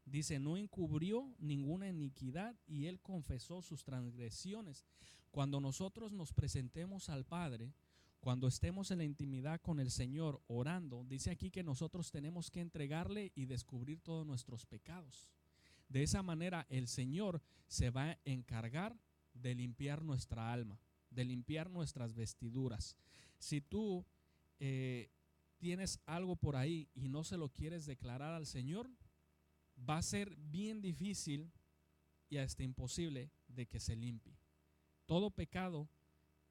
S2: Dice: no encubrió ninguna iniquidad y él confesó sus transgresiones. Cuando nosotros nos presentemos al Padre, cuando estemos en la intimidad con el Señor orando, dice aquí que nosotros tenemos que entregarle y descubrir todos nuestros pecados. De esa manera el Señor se va a encargar de limpiar nuestra alma, de limpiar nuestras vestiduras. Si tú tienes algo por ahí y no se lo quieres declarar al Señor, va a ser bien difícil y hasta imposible de que se limpie. Todo pecado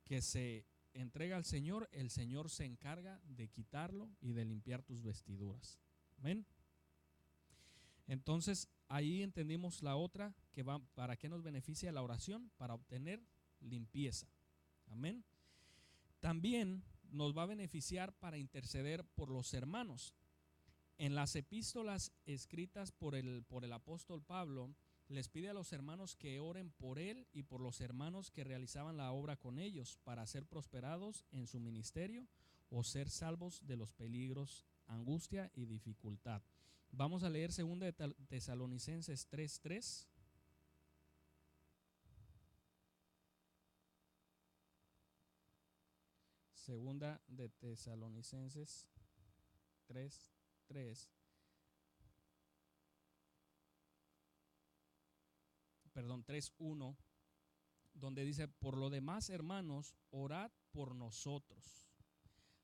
S2: que se entrega al Señor, el Señor se encarga de quitarlo y de limpiar tus vestiduras. ¿Ven? Entonces ahí entendimos la otra, que va, ¿para qué nos beneficia la oración? Para obtener limpieza. Amén. También nos va a beneficiar para interceder por los hermanos. En las epístolas escritas por el apóstol Pablo, les pide a los hermanos que oren por él y por los hermanos que realizaban la obra con ellos, para ser prosperados en su ministerio o ser salvos de los peligros, angustia y dificultad. Vamos a leer 2 de Tesalonicenses 3:3. Segunda de Tesalonicenses 3:3. Perdón, 3:1, donde dice: por lo demás, hermanos, orad por nosotros,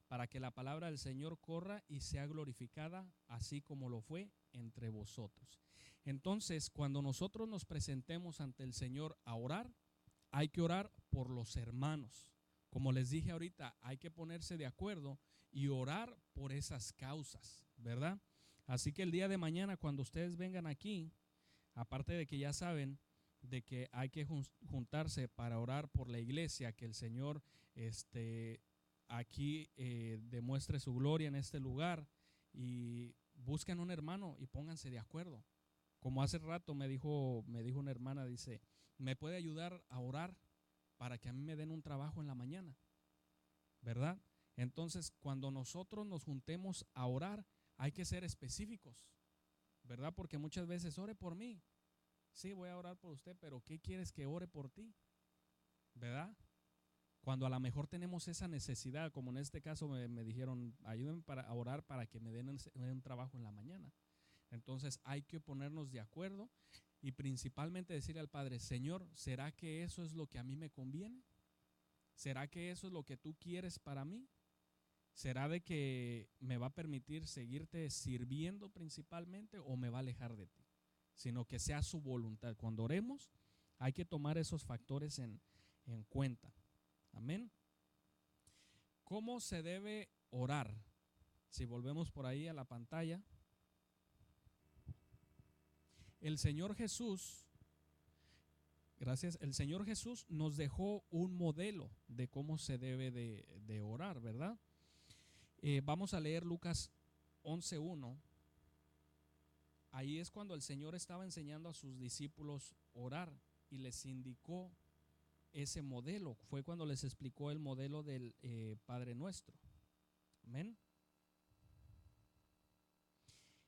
S2: para que la palabra del Señor corra y sea glorificada, así como lo fue entre vosotros. Entonces, cuando nosotros nos presentemos ante el Señor a orar, hay que orar por los hermanos. Como les dije ahorita, hay que ponerse de acuerdo y orar por esas causas, ¿verdad? Así que el día de mañana, cuando ustedes vengan aquí, aparte de que ya saben de que hay que juntarse para orar por la iglesia, que el Señor aquí demuestre su gloria en este lugar, y busquen un hermano y pónganse de acuerdo. Como hace rato me dijo una hermana, dice, ¿me puede ayudar a orar para que a mí me den un trabajo en la mañana? ¿Verdad? Entonces, cuando nosotros nos juntemos a orar, hay que ser específicos, ¿verdad? Porque muchas veces, ore por mí. Sí, voy a orar por usted, pero ¿qué quieres que ore por ti? ¿Verdad? Cuando a lo mejor tenemos esa necesidad, como en este caso me dijeron, ayúdenme a orar para que me den un trabajo en la mañana. Entonces hay que ponernos de acuerdo y principalmente decirle al Padre, Señor, ¿será que eso es lo que a mí me conviene? ¿Será que eso es lo que tú quieres para mí? ¿Será de que me va a permitir seguirte sirviendo principalmente o me va a alejar de ti? Sino que sea su voluntad. Cuando oremos, hay que tomar esos factores en cuenta. Amén. ¿Cómo se debe orar? Si volvemos por ahí a la pantalla. El Señor Jesús, gracias, el Señor Jesús nos dejó un modelo de cómo se debe de orar, ¿verdad? Vamos a leer Lucas 11:1. Ahí es cuando el Señor estaba enseñando a sus discípulos orar y les indicó ese modelo. Fue cuando les explicó el modelo del Padre Nuestro. Amén.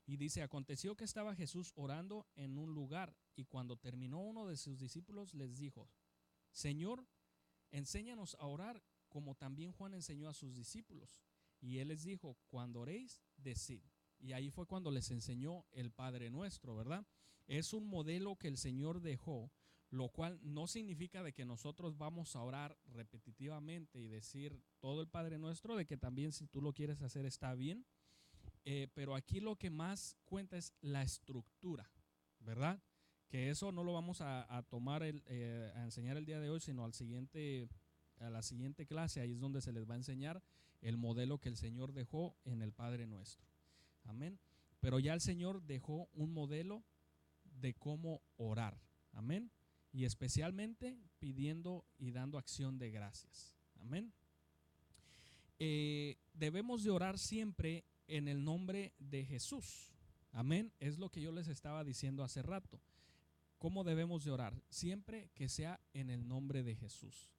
S2: Y dice, aconteció que estaba Jesús orando en un lugar y cuando terminó uno de sus discípulos les dijo, Señor, enséñanos a orar como también Juan enseñó a sus discípulos. Y él les dijo, cuando oréis, decid. Y ahí fue cuando les enseñó el Padre Nuestro, ¿verdad? Es un modelo que el Señor dejó, lo cual no significa de que nosotros vamos a orar repetitivamente y decir todo el Padre Nuestro, de que también si tú lo quieres hacer está bien. Pero aquí lo que más cuenta es la estructura, ¿verdad? Que eso no lo vamos a tomar, a enseñar el día de hoy, sino a la siguiente clase. Ahí es donde se les va a enseñar el modelo que el Señor dejó en el Padre Nuestro. Amén. Pero ya el Señor dejó un modelo de cómo orar. Amén. Y especialmente pidiendo y dando acción de gracias. Amén. Debemos de orar siempre en el nombre de Jesús. Amén. Es lo que yo les estaba diciendo hace rato. ¿Cómo debemos de orar? Siempre que sea en el nombre de Jesús.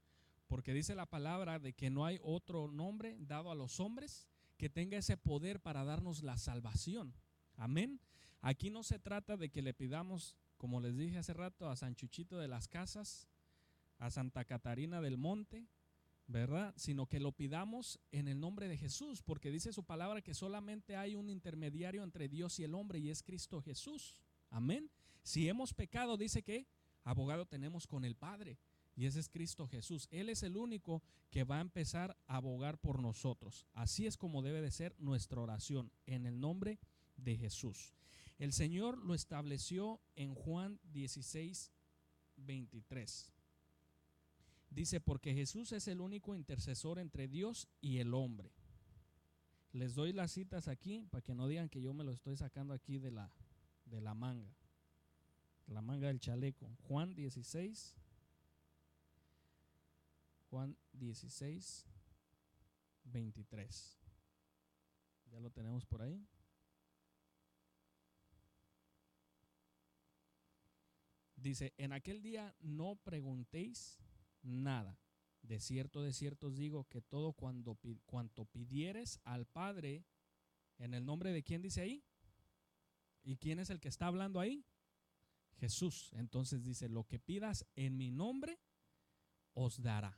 S2: Porque dice la palabra de que no hay otro nombre dado a los hombres que tenga ese poder para darnos la salvación. Amén. Aquí no se trata de que le pidamos, como les dije hace rato, a San Chuchito de las Casas, a Santa Catarina del Monte, ¿verdad? Sino que lo pidamos en el nombre de Jesús, porque dice su palabra que solamente hay un intermediario entre Dios y el hombre y es Cristo Jesús. Amén. Si hemos pecado, dice que abogado tenemos con el Padre y ese es Cristo Jesús. Él es el único que va a empezar a abogar por nosotros. Así es como debe de ser nuestra oración, en el nombre de Jesús. El Señor lo estableció en Juan 16:23. Dice, porque Jesús es el único intercesor entre Dios y el hombre. Les doy las citas aquí para que no digan que yo me lo estoy sacando aquí de la manga. La manga del chaleco. Juan 16. Juan 16:23. Ya lo tenemos por ahí. Dice, en aquel día no preguntéis nada. De cierto os digo que todo cuanto pidieres al Padre, en el nombre de quién dice ahí. ¿Y quién es el que está hablando ahí? Jesús. Entonces dice, lo que pidas en mi nombre, os dará.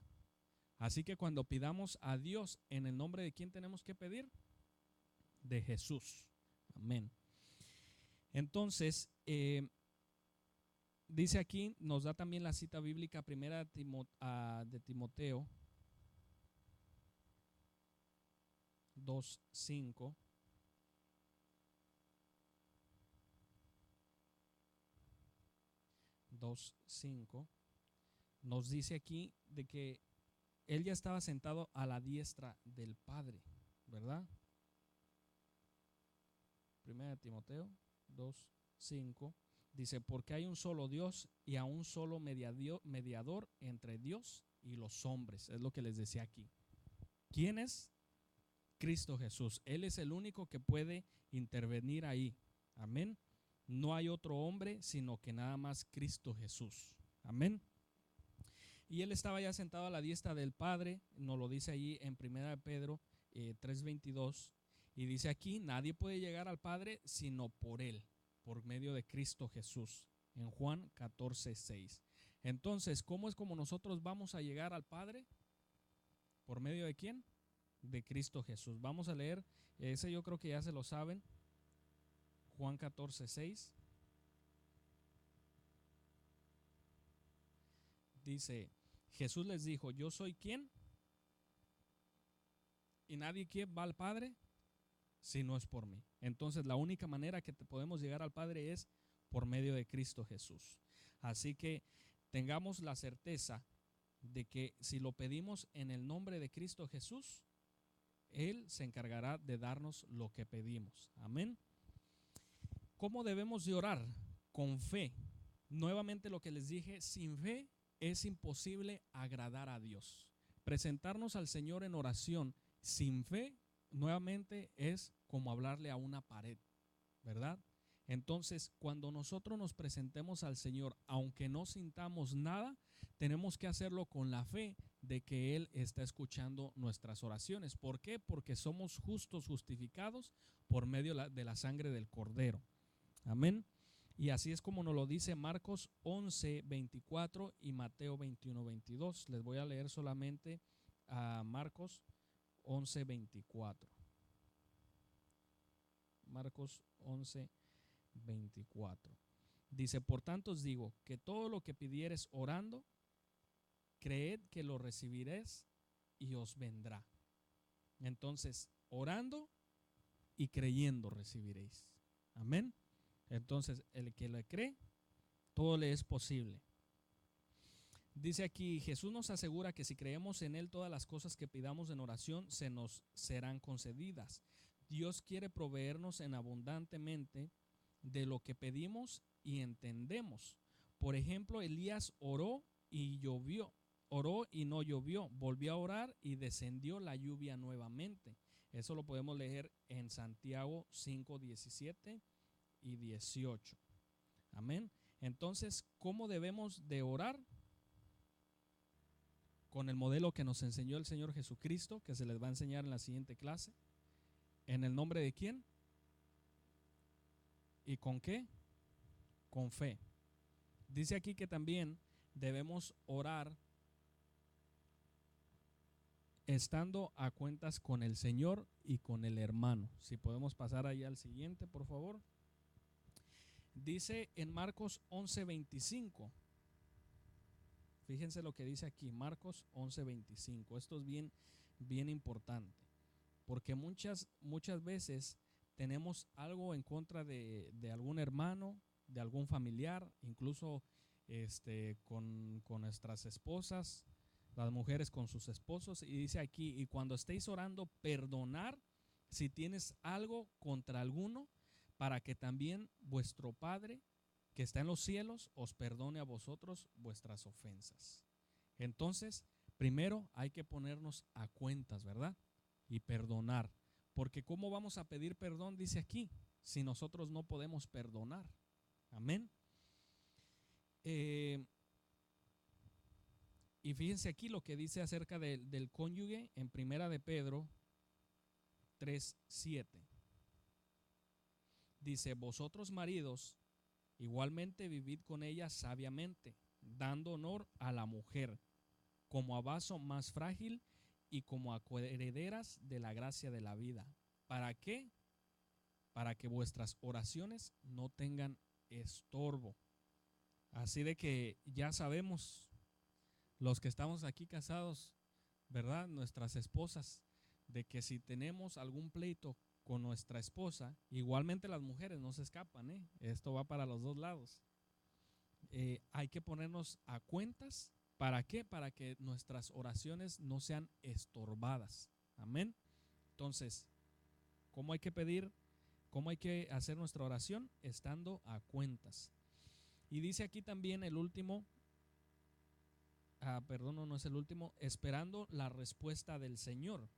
S2: Así que cuando pidamos a Dios, ¿en el nombre de quién tenemos que pedir? De Jesús. Amén. Entonces, dice aquí, nos da también la cita bíblica primera de Timoteo. 2:5. Nos dice aquí de que él ya estaba sentado a la diestra del Padre, ¿verdad? Primera de Timoteo 2:5 dice, porque hay un solo Dios y a un solo mediador entre Dios y los hombres. Es lo que les decía aquí. ¿Quién es? Cristo Jesús. Él es el único que puede intervenir ahí. Amén. No hay otro hombre sino que nada más Cristo Jesús. Amén. Y él estaba ya sentado a la diestra del Padre, nos lo dice allí en 1 Pedro 3:22, y dice aquí, nadie puede llegar al Padre sino por él, por medio de Cristo Jesús, en Juan 14:6. Entonces, ¿cómo es como nosotros vamos a llegar al Padre? ¿Por medio de quién? De Cristo Jesús. Vamos a leer, ese yo creo que ya se lo saben, Juan 14:6. Dice, Jesús les dijo, yo soy ¿quién? Y nadie va al Padre si no es por mí. Entonces la única manera que podemos llegar al Padre es por medio de Cristo Jesús. Así que tengamos la certeza de que si lo pedimos en el nombre de Cristo Jesús, Él se encargará de darnos lo que pedimos. Amén. ¿Cómo debemos de orar? Con fe. Nuevamente lo que les dije, sin fe es imposible agradar a Dios. Presentarnos al Señor en oración sin fe, nuevamente es como hablarle a una pared, ¿verdad? Entonces, cuando nosotros nos presentemos al Señor, aunque no sintamos nada, tenemos que hacerlo con la fe de que Él está escuchando nuestras oraciones. ¿Por qué? Porque somos justos, justificados por medio de la sangre del Cordero. Amén. Y así es como nos lo dice Marcos 11:24 y Mateo 21:22. Les voy a leer solamente a Marcos 11:24. Marcos 11:24. Dice, por tanto os digo que todo lo que pidiereis orando, creed que lo recibiréis y os vendrá. Entonces, orando y creyendo recibiréis. Amén. Entonces, el que le cree, todo le es posible. Dice aquí, Jesús nos asegura que si creemos en Él, todas las cosas que pidamos en oración se nos serán concedidas. Dios quiere proveernos en abundantemente de lo que pedimos y entendemos. Por ejemplo, Elías oró y llovió, oró y no llovió, volvió a orar y descendió la lluvia nuevamente. Eso lo podemos leer en Santiago 5:17 y 18. Amén. Entonces, ¿cómo debemos de orar? Con el modelo que nos enseñó el Señor Jesucristo, que se les va a enseñar en la siguiente clase. ¿En el nombre de quién? ¿Y con qué? Con fe. Dice aquí que también debemos orar estando a cuentas con el Señor y con el hermano. Si podemos pasar ahí al siguiente, por favor. Dice en Marcos 11:25. Fíjense lo que dice aquí, Marcos 11:25. Esto es bien, bien importante, porque muchas veces tenemos algo en contra de algún hermano, de algún familiar, incluso con nuestras esposas, las mujeres con sus esposos, y dice aquí, y cuando estéis orando, perdonar si tienes algo contra alguno, para que también vuestro Padre que está en los cielos os perdone a vosotros vuestras ofensas. Entonces, primero hay que ponernos a cuentas, ¿verdad? Y perdonar. Porque ¿cómo vamos a pedir perdón? Dice aquí, si nosotros no podemos perdonar. Amén. Y fíjense aquí lo que dice acerca del cónyuge en 1 de Pedro 3:7. Dice, vosotros maridos, igualmente vivid con ella sabiamente, dando honor a la mujer, como a vaso más frágil y como a coherederas de la gracia de la vida. ¿Para qué? Para que vuestras oraciones no tengan estorbo. Así de que ya sabemos, los que estamos aquí casados, ¿verdad? Nuestras esposas, de que si tenemos algún pleito con nuestra esposa, igualmente las mujeres no se escapan, ¿eh? Esto va para los dos lados. Hay que ponernos a cuentas. ¿Para qué? Para que nuestras oraciones no sean estorbadas. Amén. Entonces, ¿cómo hay que pedir? ¿Cómo hay que hacer nuestra oración? Estando a cuentas. Y dice aquí también el último, no es el último, esperando la respuesta del Señor.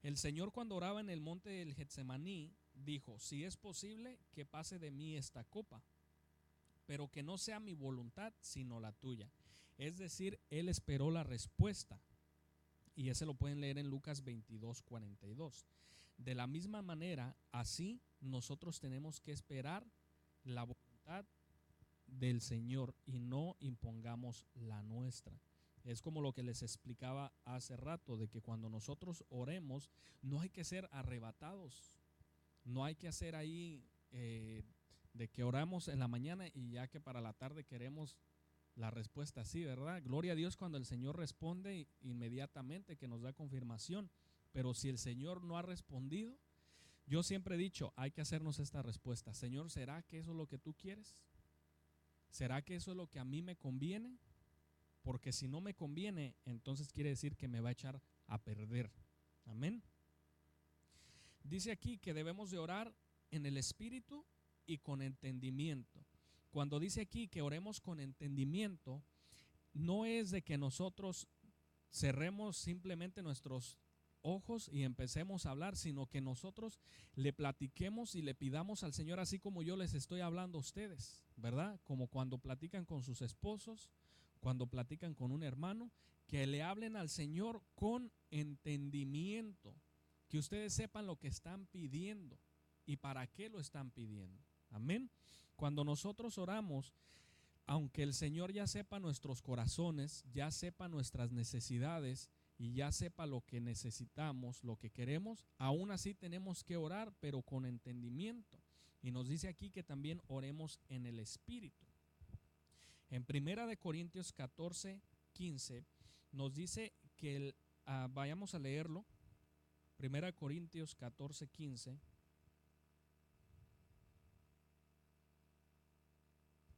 S2: El Señor, cuando oraba en el monte del Getsemaní, dijo: si es posible, que pase de mí esta copa, pero que no sea mi voluntad sino la tuya. Es decir, Él esperó la respuesta. Y ese lo pueden leer en Lucas 22:42. De la misma manera, así nosotros tenemos que esperar la voluntad del Señor y no impongamos la nuestra. Es como lo que les explicaba hace rato, de que cuando nosotros oremos no hay que ser arrebatados, no hay que hacer ahí de que oramos en la mañana y ya que para la tarde queremos la respuesta así, ¿verdad? Gloria a Dios cuando el Señor responde inmediatamente, que nos da confirmación. Pero si el Señor no ha respondido, yo siempre he dicho, hay que hacernos esta respuesta: Señor, ¿será que eso es lo que tú quieres? ¿Será que eso es lo que a mí me conviene? Porque si no me conviene, entonces quiere decir que me va a echar a perder. Amén. Dice aquí que debemos de orar en el Espíritu y con entendimiento. Cuando dice aquí que oremos con entendimiento, no es de que nosotros cerremos simplemente nuestros ojos y empecemos a hablar, sino que nosotros le platiquemos y le pidamos al Señor, así como yo les estoy hablando a ustedes, ¿verdad? Como cuando platican con sus esposos, cuando platican con un hermano, que le hablen al Señor con entendimiento, que ustedes sepan lo que están pidiendo y para qué lo están pidiendo. Amén. Cuando nosotros oramos, aunque el Señor ya sepa nuestros corazones, ya sepa nuestras necesidades y ya sepa lo que necesitamos, lo que queremos, aún así tenemos que orar, pero con entendimiento. Y nos dice aquí que también oremos en el Espíritu. En 1 Corintios 14:15 nos dice que vayamos a leerlo. 1 Corintios 14:15.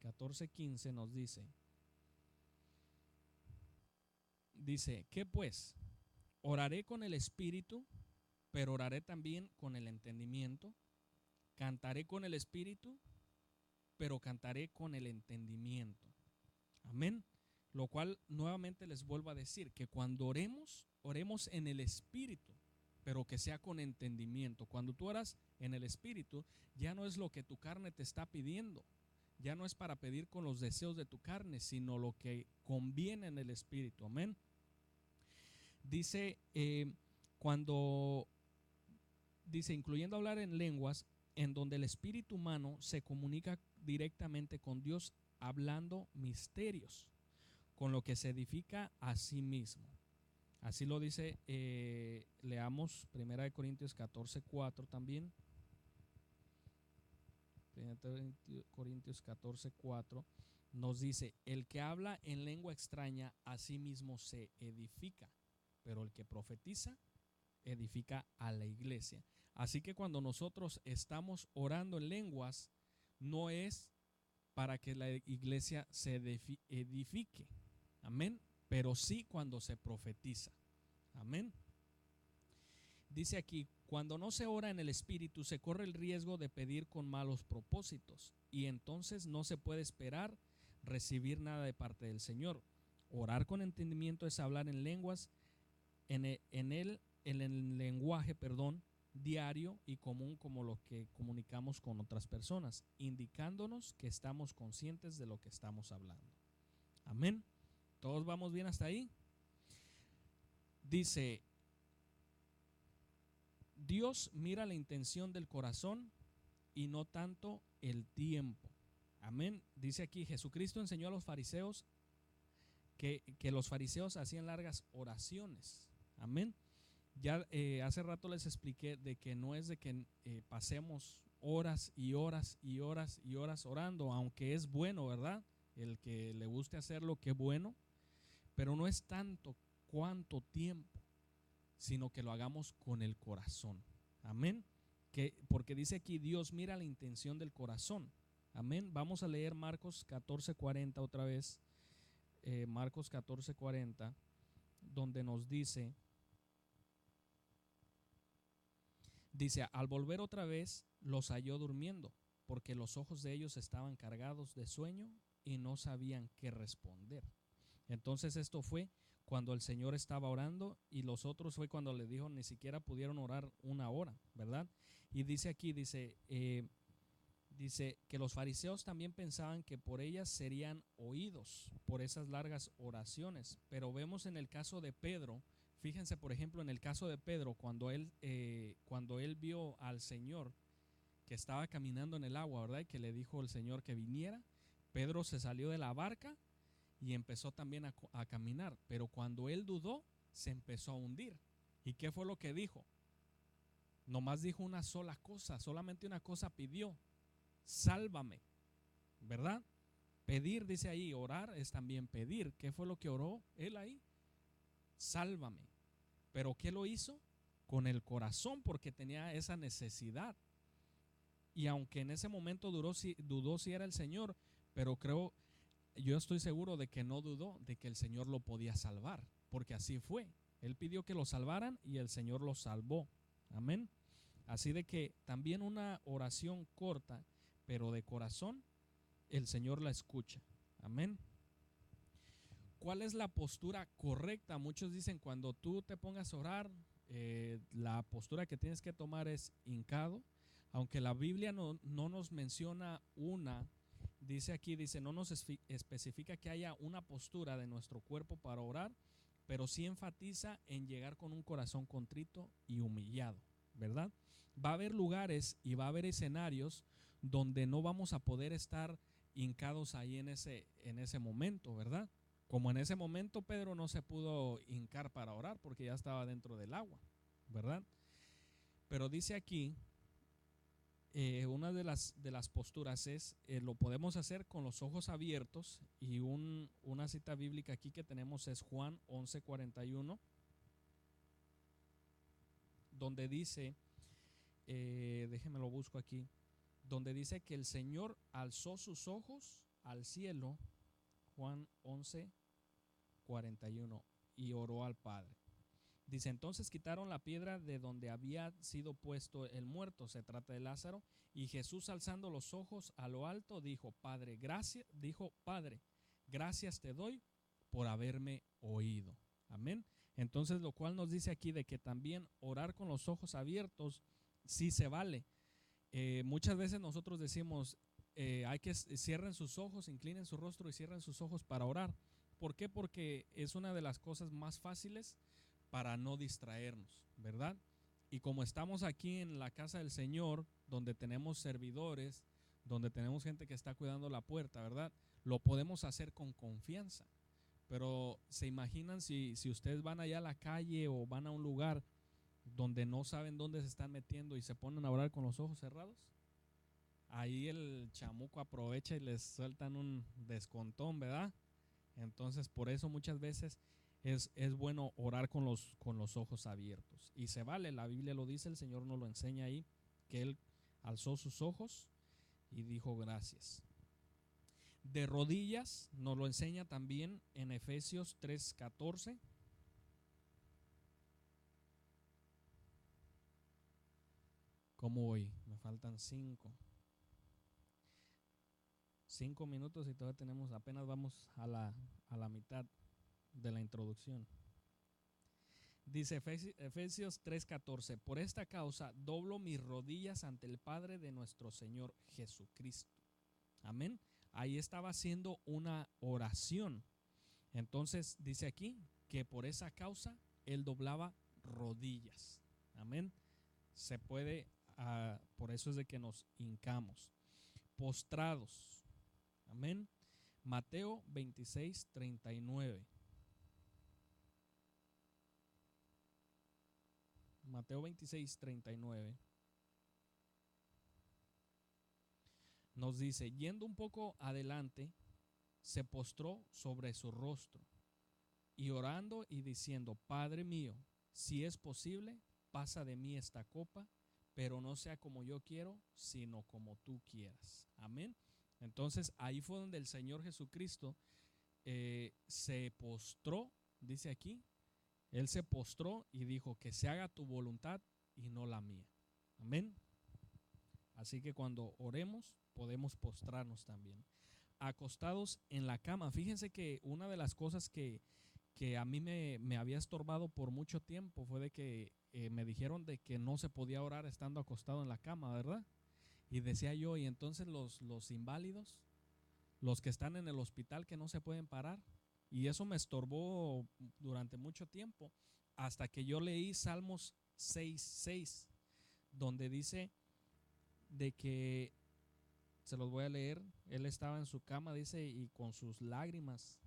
S2: 14:15 nos dice, ¿qué pues? Oraré con el Espíritu, pero oraré también con el entendimiento. Cantaré con el Espíritu, pero cantaré con el entendimiento. Amén. Lo cual nuevamente les vuelvo a decir, que cuando oremos, oremos en el Espíritu, pero que sea con entendimiento. Cuando tú oras en el Espíritu, ya no es lo que tu carne te está pidiendo. Ya no es para pedir con los deseos de tu carne, sino lo que conviene en el Espíritu. Amén. Dice, incluyendo hablar en lenguas, en donde el espíritu humano se comunica directamente con Dios, hablando misterios, con lo que se edifica a sí mismo. Así lo dice, leamos 1 Corintios 14:4 también. 1 Corintios 14:4 nos dice: el que habla en lengua extraña a sí mismo se edifica, pero el que profetiza edifica a la iglesia. Así que cuando nosotros estamos orando en lenguas, no es para que la iglesia se edifique, amén, pero sí cuando se profetiza, amén. Dice aquí, cuando no se ora en el Espíritu, se corre el riesgo de pedir con malos propósitos y entonces no se puede esperar recibir nada de parte del Señor. Orar con entendimiento es hablar en lenguas, en el lenguaje, diario y común, como lo que comunicamos con otras personas, indicándonos que estamos conscientes de lo que estamos hablando. Amén. ¿Todos vamos bien hasta ahí? Dice, Dios mira la intención del corazón y no tanto el tiempo. Amén. Dice aquí, Jesucristo enseñó a los fariseos que los fariseos hacían largas oraciones. Amén. Ya hace rato les expliqué de que no es de que pasemos horas y horas y horas y horas orando, aunque es bueno, ¿verdad? El que le guste hacerlo, qué bueno, pero no es tanto cuánto tiempo, sino que lo hagamos con el corazón. Amén. Porque dice aquí, Dios mira la intención del corazón. Amén. Vamos a leer Marcos 14:40 otra vez. Marcos 14:40, donde nos dice, al volver otra vez, los halló durmiendo, porque los ojos de ellos estaban cargados de sueño y no sabían qué responder. Entonces esto fue cuando el Señor estaba orando, y los otros fue cuando le dijo, ni siquiera pudieron orar una hora, ¿verdad? Y dice aquí, dice que los fariseos también pensaban que por ellas serían oídos por esas largas oraciones. Pero vemos en el caso de Pedro, fíjense por ejemplo en el caso de Pedro, cuando él vio al Señor que estaba caminando en el agua, ¿verdad? Y que le dijo el Señor que viniera, Pedro se salió de la barca y empezó también a caminar. Pero cuando él dudó, se empezó a hundir. ¿Y qué fue lo que dijo? Nomás dijo una sola cosa, solamente una cosa pidió: sálvame, ¿verdad? Pedir, dice ahí, orar es también pedir. ¿Qué fue lo que oró él ahí? Sálvame. ¿Pero qué lo hizo? Con el corazón, porque tenía esa necesidad. Y aunque en ese momento dudó si era el Señor, pero yo estoy seguro de que no dudó de que el Señor lo podía salvar, porque así fue. Él pidió que lo salvaran y el Señor lo salvó. Amén. Así de que también una oración corta, pero de corazón, el Señor la escucha. Amén. ¿Cuál es la postura correcta? Muchos dicen, cuando tú te pongas a orar, la postura que tienes que tomar es hincado. Aunque la Biblia no nos menciona una, no nos especifica que haya una postura de nuestro cuerpo para orar, pero sí enfatiza en llegar con un corazón contrito y humillado, ¿verdad? Va a haber lugares y va a haber escenarios donde no vamos a poder estar hincados ahí en ese momento, ¿verdad? Como en ese momento Pedro no se pudo hincar para orar porque ya estaba dentro del agua, ¿verdad? Pero dice aquí, una de las posturas es, lo podemos hacer con los ojos abiertos, y una cita bíblica aquí que tenemos es Juan 11:41, donde dice, déjenme lo busco aquí, donde dice que el Señor alzó sus ojos al cielo, Juan 11:41, y oró al Padre. Dice, entonces quitaron la piedra de donde había sido puesto el muerto, se trata de Lázaro, y Jesús, alzando los ojos a lo alto, dijo, Padre, gracias te doy por haberme oído. Amén. Entonces, lo cual nos dice aquí de que también orar con los ojos abiertos sí se vale. Muchas veces nosotros decimos, hay que cierren sus ojos, inclinen su rostro y cierren sus ojos para orar. ¿Por qué? Porque es una de las cosas más fáciles para no distraernos, ¿verdad? Y como estamos aquí en la casa del Señor, donde tenemos servidores, donde tenemos gente que está cuidando la puerta, ¿verdad? Lo podemos hacer con confianza. Pero ¿se imaginan si ustedes van allá a la calle o van a un lugar donde no saben dónde se están metiendo y se ponen a orar con los ojos cerrados? Ahí el chamuco aprovecha y les sueltan un descontón, ¿verdad? Entonces, por eso muchas veces es bueno orar con los ojos abiertos. Y se vale, la Biblia lo dice, el Señor nos lo enseña ahí, que Él alzó sus ojos y dijo gracias. De rodillas nos lo enseña también en Efesios 3:14. ¿Cómo voy? Me faltan 5 minutos y todavía apenas vamos a la mitad de la introducción. Dice Efesios 3:14, por esta causa doblo mis rodillas ante el Padre de nuestro Señor Jesucristo. Amén. Ahí estaba haciendo una oración. Entonces dice aquí que por esa causa él doblaba rodillas. Amén. Se puede, por eso es de que nos hincamos. Postrados. Amén. Mateo 26:39. Mateo 26:39 nos dice, yendo un poco adelante, se postró sobre su rostro y orando y diciendo, Padre mío, si es posible, pasa de mí esta copa, pero no sea como yo quiero, sino como tú quieras. Amén. Entonces ahí fue donde el Señor Jesucristo se postró, dice aquí, Él se postró y dijo que se haga tu voluntad y no la mía. Amén. Así que cuando oremos podemos postrarnos también. Acostados en la cama. Fíjense que una de las cosas que a mí me había estorbado por mucho tiempo fue de que me dijeron de que no se podía orar estando acostado en la cama, ¿verdad? Y decía yo, y entonces los inválidos, los que están en el hospital que no se pueden parar. Y eso me estorbó durante mucho tiempo, hasta que yo leí Salmos 6:6, donde dice de que, se los voy a leer, él estaba en su cama, dice, y con sus lágrimas,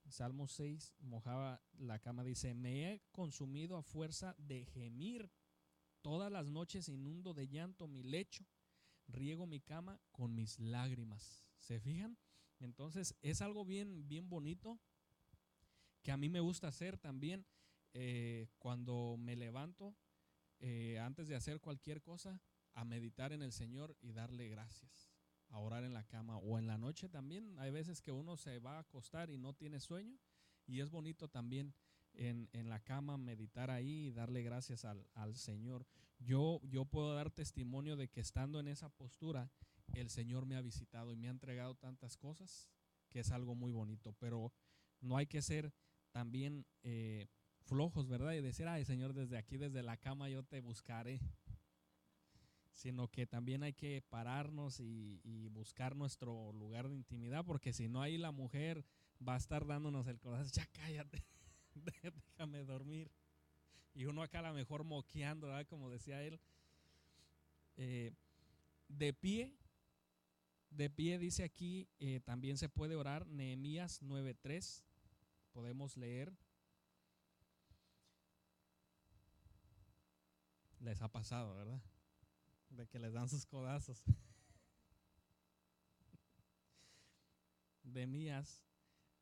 S2: Salmo 6, mojaba la cama, dice, me he consumido a fuerza de gemir, todas las noches inundo de llanto mi lecho, riego mi cama con mis lágrimas. ¿Se fijan? Entonces es algo bien, bien bonito que a mí me gusta hacer también cuando me levanto, antes de hacer cualquier cosa, a meditar en el Señor y darle gracias, a orar en la cama o en la noche también. Hay veces que uno se va a acostar y no tiene sueño, y es bonito también en la cama meditar ahí y darle gracias al Señor. Yo puedo dar testimonio de que estando en esa postura, el Señor me ha visitado y me ha entregado tantas cosas, que es algo muy bonito. Pero no hay que ser también flojos, ¿verdad? Y decir, ay Señor, desde aquí, desde la cama yo te buscaré. Sino que también hay que pararnos y buscar nuestro lugar de intimidad, porque si no, ahí la mujer va a estar dándonos el corazón, ya cállate, déjame dormir. Y uno acá a lo mejor moqueando, ¿verdad? Como decía él. De pie dice aquí, también se puede orar. Nehemías 9:3, podemos leer. Les ha pasado, ¿verdad? De que les dan sus codazos. Nehemías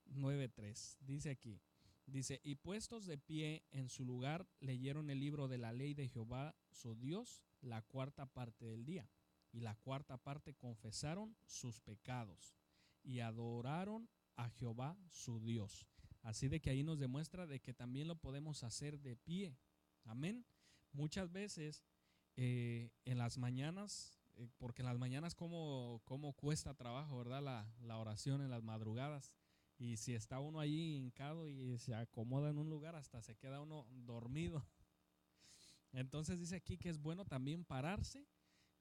S2: 9:3 dice aquí, dice, y puestos de pie en su lugar, leyeron el libro de la ley de Jehová su Dios la cuarta parte del día, y la cuarta parte confesaron sus pecados y adoraron a Jehová su Dios. Así de que ahí nos demuestra de que también lo podemos hacer de pie. Amén. Muchas veces en las mañanas, porque en las mañanas como cuesta trabajo, ¿verdad? La oración en las madrugadas. Y si está uno ahí hincado y se acomoda en un lugar, hasta se queda uno dormido. Entonces dice aquí que es bueno también pararse,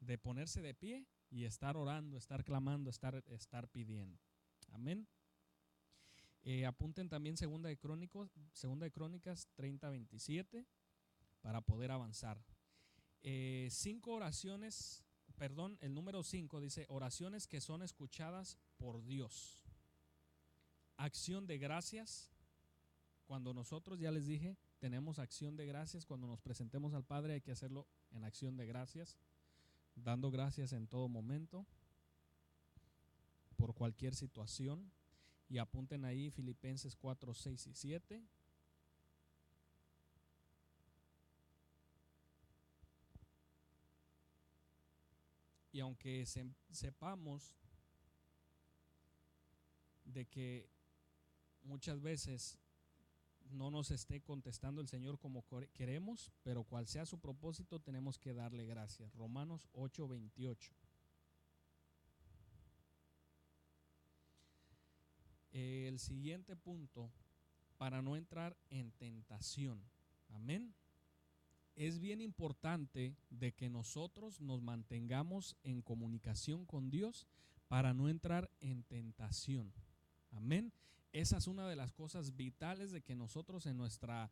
S2: de ponerse de pie y estar orando, estar clamando, estar pidiendo. Amén. Apunten también segunda de Crónicas 30:27 para poder avanzar. 5 oraciones, perdón, el número 5 dice, oraciones que son escuchadas por Dios. Acción de gracias. Cuando nosotros, ya les dije, tenemos acción de gracias, cuando nos presentemos al Padre hay que hacerlo en acción de gracias, dando gracias en todo momento, por cualquier situación. Y apunten ahí Filipenses 4:6-7. Y aunque sepamos de que muchas veces no nos esté contestando el Señor como queremos, pero cual sea su propósito, tenemos que darle gracias. Romanos 8:28. El siguiente punto, para no entrar en tentación. Amén. Es bien importante de que nosotros nos mantengamos en comunicación con Dios para no entrar en tentación. Amén. Esa es una de las cosas vitales de que nosotros en nuestra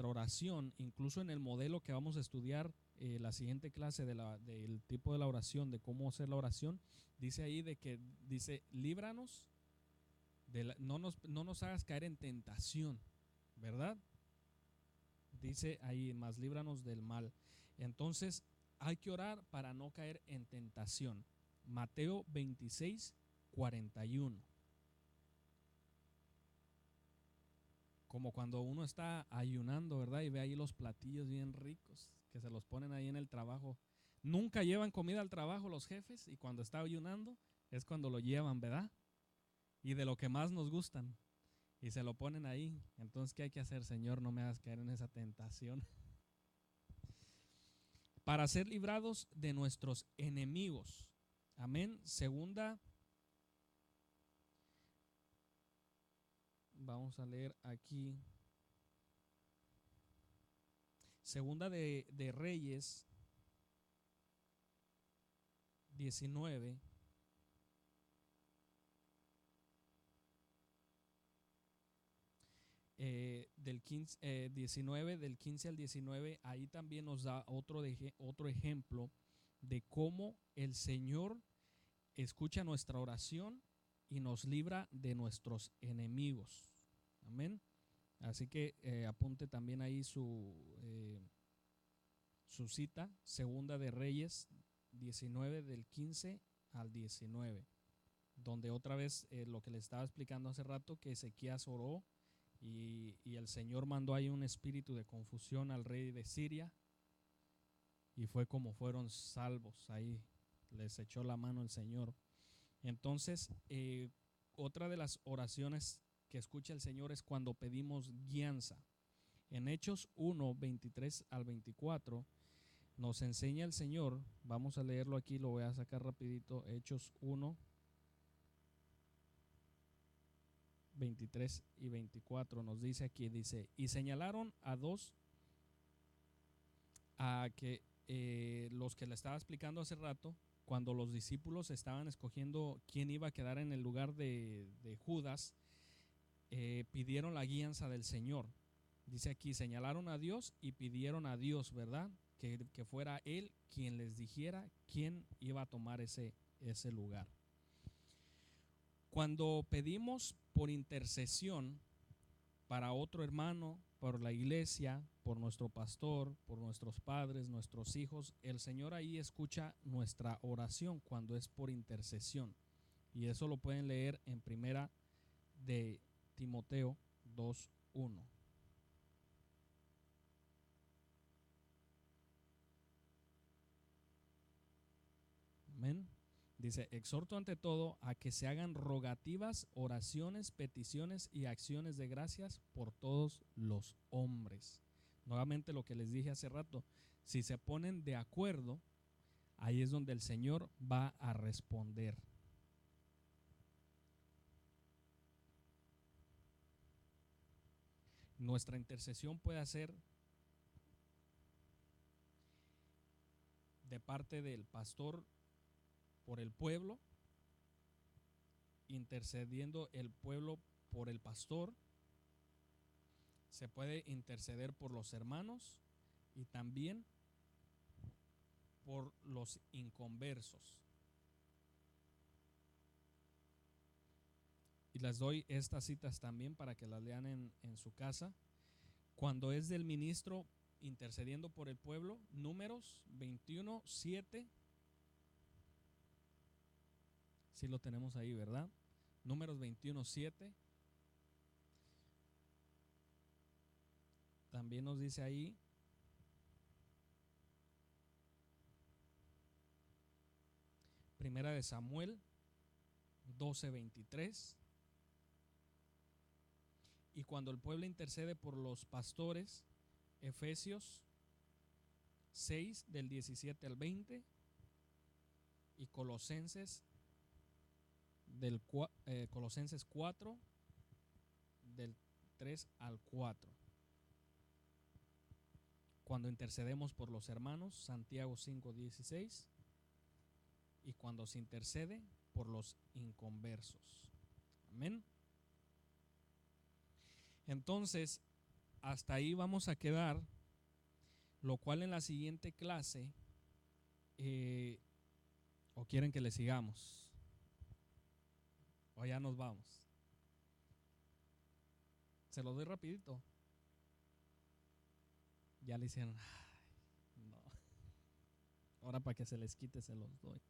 S2: oración, incluso en el modelo que vamos a estudiar la siguiente clase del tipo de la oración, de cómo hacer la oración, dice ahí de que dice, líbranos, no nos hagas caer en tentación, ¿verdad? Dice ahí, más líbranos del mal. Entonces hay que orar para no caer en tentación. Mateo 26:41. como cuando uno está ayunando, ¿verdad? Y ve ahí los platillos bien ricos que se los ponen ahí en el trabajo. Nunca llevan comida al trabajo los jefes y cuando está ayunando es cuando lo llevan, ¿verdad? Y de lo que más nos gustan y se lo ponen ahí. Entonces, ¿qué hay que hacer, Señor? No me hagas caer en esa tentación. Para ser librados de nuestros enemigos. Amén. Vamos a leer aquí. Segunda de Reyes 19. Del 15, 19, del 15 al 19, ahí también nos da otro ejemplo de cómo el Señor escucha nuestra oración y nos libra de nuestros enemigos. Amén. Así que apunte también ahí su cita, Segunda de Reyes 19 del 15 al 19, donde otra vez lo que le estaba explicando hace rato, que Ezequías oró y el Señor mandó ahí un espíritu de confusión al rey de Siria y fue como fueron salvos, ahí les echó la mano el Señor. Entonces, otra de las oraciones que escucha el Señor es cuando pedimos guianza. En Hechos 1, 23 al 24 nos enseña el Señor, vamos a leerlo aquí, lo voy a sacar rapidito, Hechos 1, 23 y 24 nos dice aquí, dice, y señalaron a dos, a que los que le estaba explicando hace rato, cuando los discípulos estaban escogiendo quién iba a quedar en el lugar de Judas, pidieron la guianza del Señor. Dice aquí, señalaron a Dios y pidieron a Dios, ¿verdad? Que fuera Él quien les dijera quién iba a tomar ese lugar. Cuando pedimos por intercesión para otro hermano, por la iglesia, por nuestro pastor, por nuestros padres, nuestros hijos, el Señor ahí escucha nuestra oración cuando es por intercesión. Y eso lo pueden leer en Primera de Timoteo 2:1. Amén. Dice, exhorto ante todo a que se hagan rogativas, oraciones, peticiones y acciones de gracias por todos los hombres. Nuevamente lo que les dije hace rato, si se ponen de acuerdo, ahí es donde el Señor va a responder. Nuestra intercesión puede ser de parte del pastor por el pueblo, intercediendo el pueblo por el pastor. Se puede interceder por los hermanos y también por los inconversos. Y les doy estas citas también para que las lean en su casa. Cuando es del ministro intercediendo por el pueblo, Números 21:7. Sí lo tenemos ahí, ¿verdad? Números 21:7. También nos dice ahí, Primera de Samuel 12:23. Y cuando el pueblo intercede por los pastores, Efesios 6 del 17 al 20 y Colosenses 4 del 3 al 4. Cuando intercedemos por los hermanos, Santiago 5:16, y cuando se intercede por los inconversos. Amén. Entonces, hasta ahí vamos a quedar, lo cual en la siguiente clase, o quieren que le sigamos, o ya nos vamos. Se los doy rapidito. Ya le hicieron, no. Ahora para que se les quite se los doy.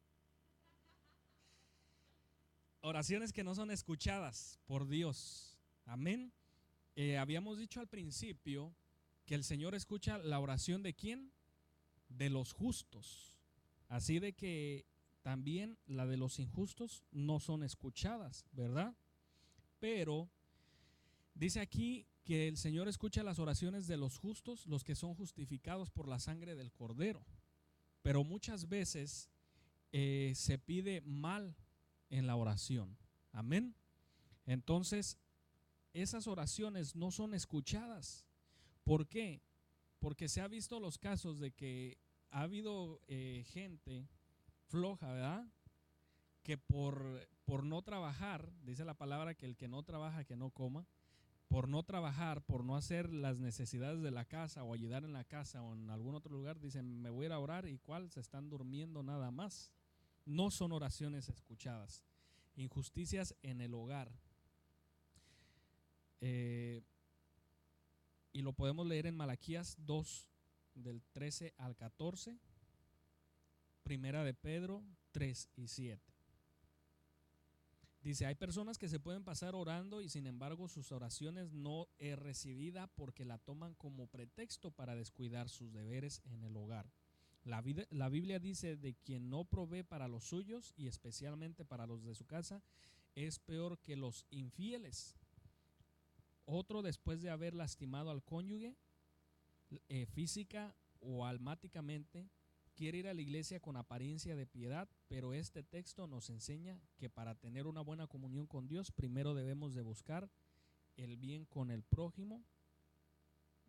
S2: Oraciones que no son escuchadas por Dios. Amén. Habíamos dicho al principio que el Señor escucha la oración de ¿quién? De los justos. Así de que también la de los injustos no son escuchadas, ¿verdad? Pero dice aquí que el Señor escucha las oraciones de los justos, los que son justificados por la sangre del Cordero. Pero muchas veces se pide mal en la oración. Amén. Entonces, esas oraciones no son escuchadas. ¿Por qué? Porque se ha visto los casos de que ha habido gente floja, ¿verdad? Que por no trabajar, dice la palabra que el que no trabaja, que no coma, por no trabajar, por no hacer las necesidades de la casa o ayudar en la casa o en algún otro lugar, dicen, me voy a ir a orar, y cuál, se están durmiendo nada más. No son oraciones escuchadas. Injusticias en el hogar. Y lo podemos leer en Malaquías 2, del 13 al 14, Primera de Pedro 3 y 7. Dice, hay personas que se pueden pasar orando y sin embargo sus oraciones no es recibida porque la toman como pretexto para descuidar sus deberes en el hogar. La Biblia dice de quien no provee para los suyos y especialmente para los de su casa es peor que los infieles. Otro, después de haber lastimado al cónyuge física o almáticamente, quiere ir a la iglesia con apariencia de piedad, pero este texto nos enseña que para tener una buena comunión con Dios, primero debemos de buscar el bien con el prójimo,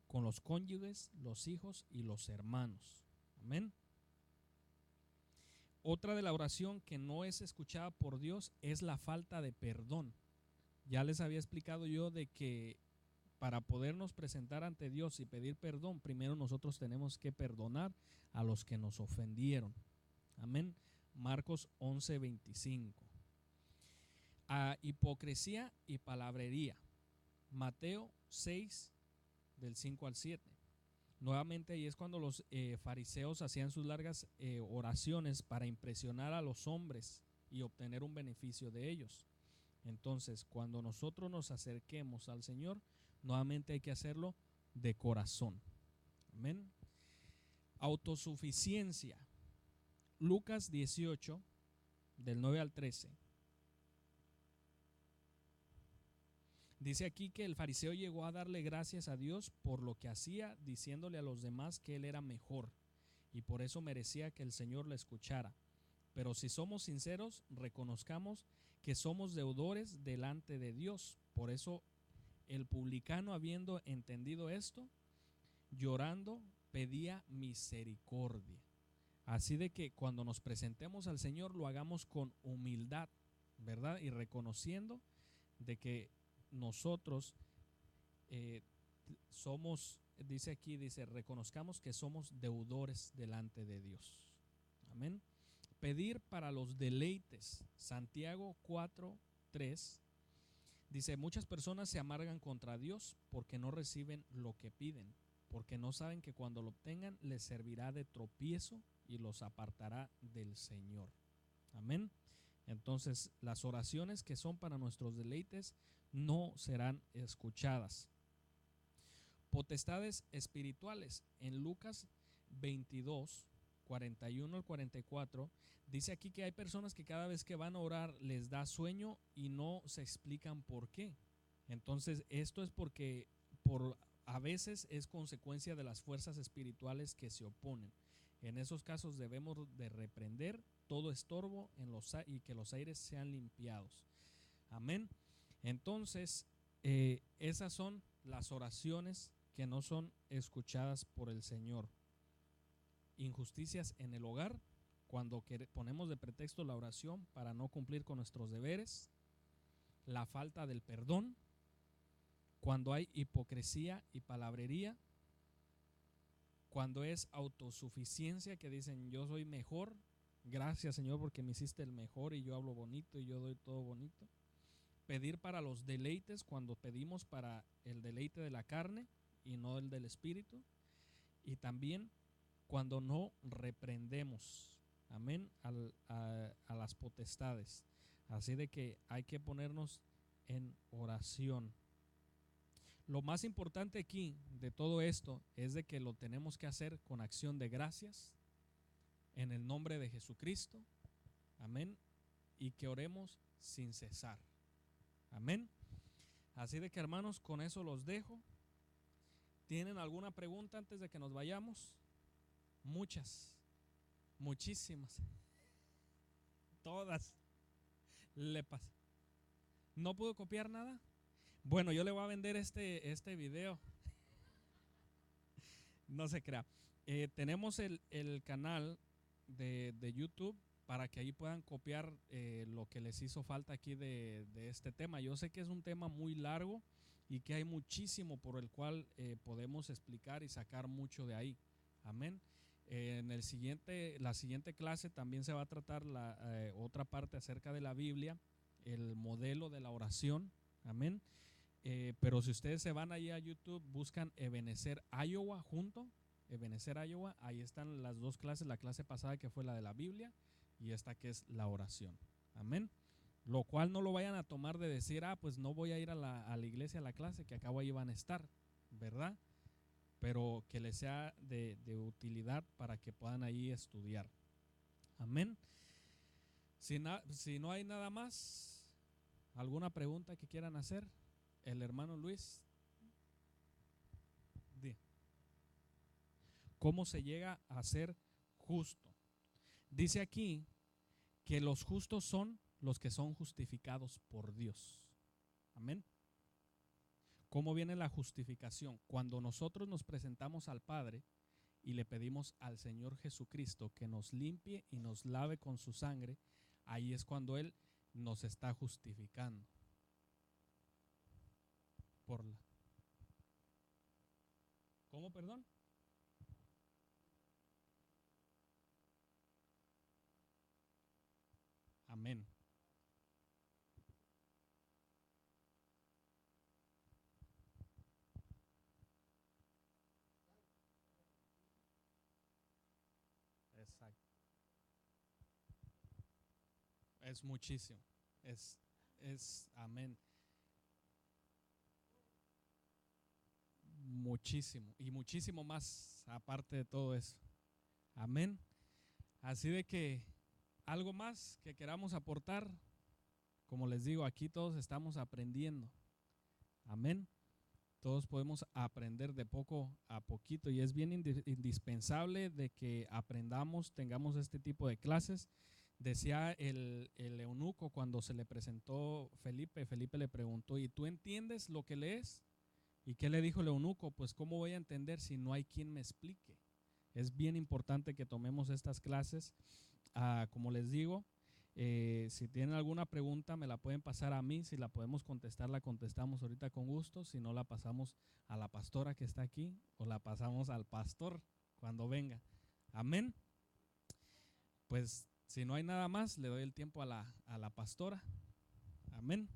S2: con los cónyuges, los hijos y los hermanos. Amén. Otra de la oración que no es escuchada por Dios es la falta de perdón. Ya les había explicado yo de que para podernos presentar ante Dios y pedir perdón, primero nosotros tenemos que perdonar a los que nos ofendieron. Amén. Marcos 11:25. A hipocresía y palabrería. Mateo 6, del 5 al 7. Nuevamente ahí es cuando los fariseos hacían sus largas oraciones para impresionar a los hombres y obtener un beneficio de ellos. Entonces, cuando nosotros nos acerquemos al Señor, nuevamente hay que hacerlo de corazón. Amén. Autosuficiencia. Lucas 18, del 9 al 13. Dice aquí que el fariseo llegó a darle gracias a Dios por lo que hacía, diciéndole a los demás que él era mejor y por eso merecía que el Señor le escuchara. Pero si somos sinceros, reconozcamos que somos deudores delante de Dios. Por eso el publicano, habiendo entendido esto, llorando, pedía misericordia. Así de que cuando nos presentemos al Señor lo hagamos con humildad, ¿verdad? Y reconociendo de que nosotros somos, dice aquí, dice, reconozcamos que somos deudores delante de Dios. Amén. Pedir para los deleites. Santiago 4:3 dice, muchas personas se amargan contra Dios porque no reciben lo que piden, porque no saben que cuando lo obtengan les servirá de tropiezo y los apartará del Señor. Amén. Entonces, las oraciones que son para nuestros deleites no serán escuchadas. Potestades espirituales. En Lucas 22, 41 al 44, dice aquí que hay personas que cada vez que van a orar les da sueño y no se explican por qué. Entonces, esto es porque a veces es consecuencia de las fuerzas espirituales que se oponen. En esos casos debemos de reprender todo estorbo y que los aires sean limpiados. Amén. Entonces, esas son las oraciones que no son escuchadas por el Señor. Injusticias en el hogar, cuando ponemos de pretexto la oración para no cumplir con nuestros deberes. La falta del perdón, cuando hay hipocresía y palabrería, cuando es autosuficiencia, que dicen yo soy mejor, gracias Señor porque me hiciste el mejor y yo hablo bonito y yo doy todo bonito. Pedir para los deleites, cuando pedimos para el deleite de la carne y no el del espíritu. Y también cuando no reprendemos, amén, a las potestades. Así de que hay que ponernos en oración. lo más importante aquí de todo esto es de que lo tenemos que hacer con acción de gracias en el nombre de Jesucristo. Amén. Y que oremos sin cesar. Amén. Así de que, hermanos, con eso los dejo. ¿Tienen alguna pregunta antes de que nos vayamos? Muchas, muchísimas, todas. Le pasa. ¿No pudo copiar nada? Bueno, yo le voy a vender este video. No se crea. Tenemos el canal de YouTube para que ahí puedan copiar lo que les hizo falta aquí de este tema. Yo sé que es un tema muy largo y que hay muchísimo por el cual podemos explicar y sacar mucho de ahí. Amén. En la siguiente clase también se va a tratar otra parte acerca de la Biblia, el modelo de la oración. Amén. Pero si ustedes se van ahí a YouTube, buscan Ebenezer Iowa junto, Ebenezer Iowa, ahí están las dos clases, la clase pasada que fue la de la Biblia y esta que es la oración. Amén. Lo cual no lo vayan a tomar de decir, pues no voy a ir a la iglesia a la clase, que acabo ahí van a estar, ¿verdad? Pero que les sea de utilidad para que puedan ahí estudiar. Amén. Si no hay nada más, ¿alguna pregunta que quieran hacer? El hermano Luis. ¿Cómo se llega a ser justo? Dice aquí que los justos son los que son justificados por Dios. Amén. ¿Cómo viene la justificación? Cuando nosotros nos presentamos al Padre y le pedimos al Señor Jesucristo que nos limpie y nos lave con su sangre, ahí es cuando Él nos está justificando. ¿Cómo, perdón? Amén. Exacto. Es muchísimo. Amén. Muchísimo. Y muchísimo más aparte de todo eso. Amén. Así de que algo más que queramos aportar, como les digo, aquí todos estamos aprendiendo. Amén. Todos podemos aprender de poco a poquito y es bien indispensable de que aprendamos, tengamos este tipo de clases. Decía el eunuco cuando se le presentó Felipe le preguntó, ¿y tú entiendes lo que lees? ¿Y qué le dijo el eunuco? Pues ¿cómo voy a entender si no hay quien me explique? Es bien importante que tomemos estas clases. Como les digo, si tienen alguna pregunta me la pueden pasar a mí, si la podemos contestar la contestamos ahorita con gusto, si no la pasamos a la pastora que está aquí o la pasamos al pastor cuando venga. Amén. Pues si no hay nada más, le doy el tiempo a la pastora. Amén.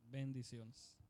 S2: Bendiciones.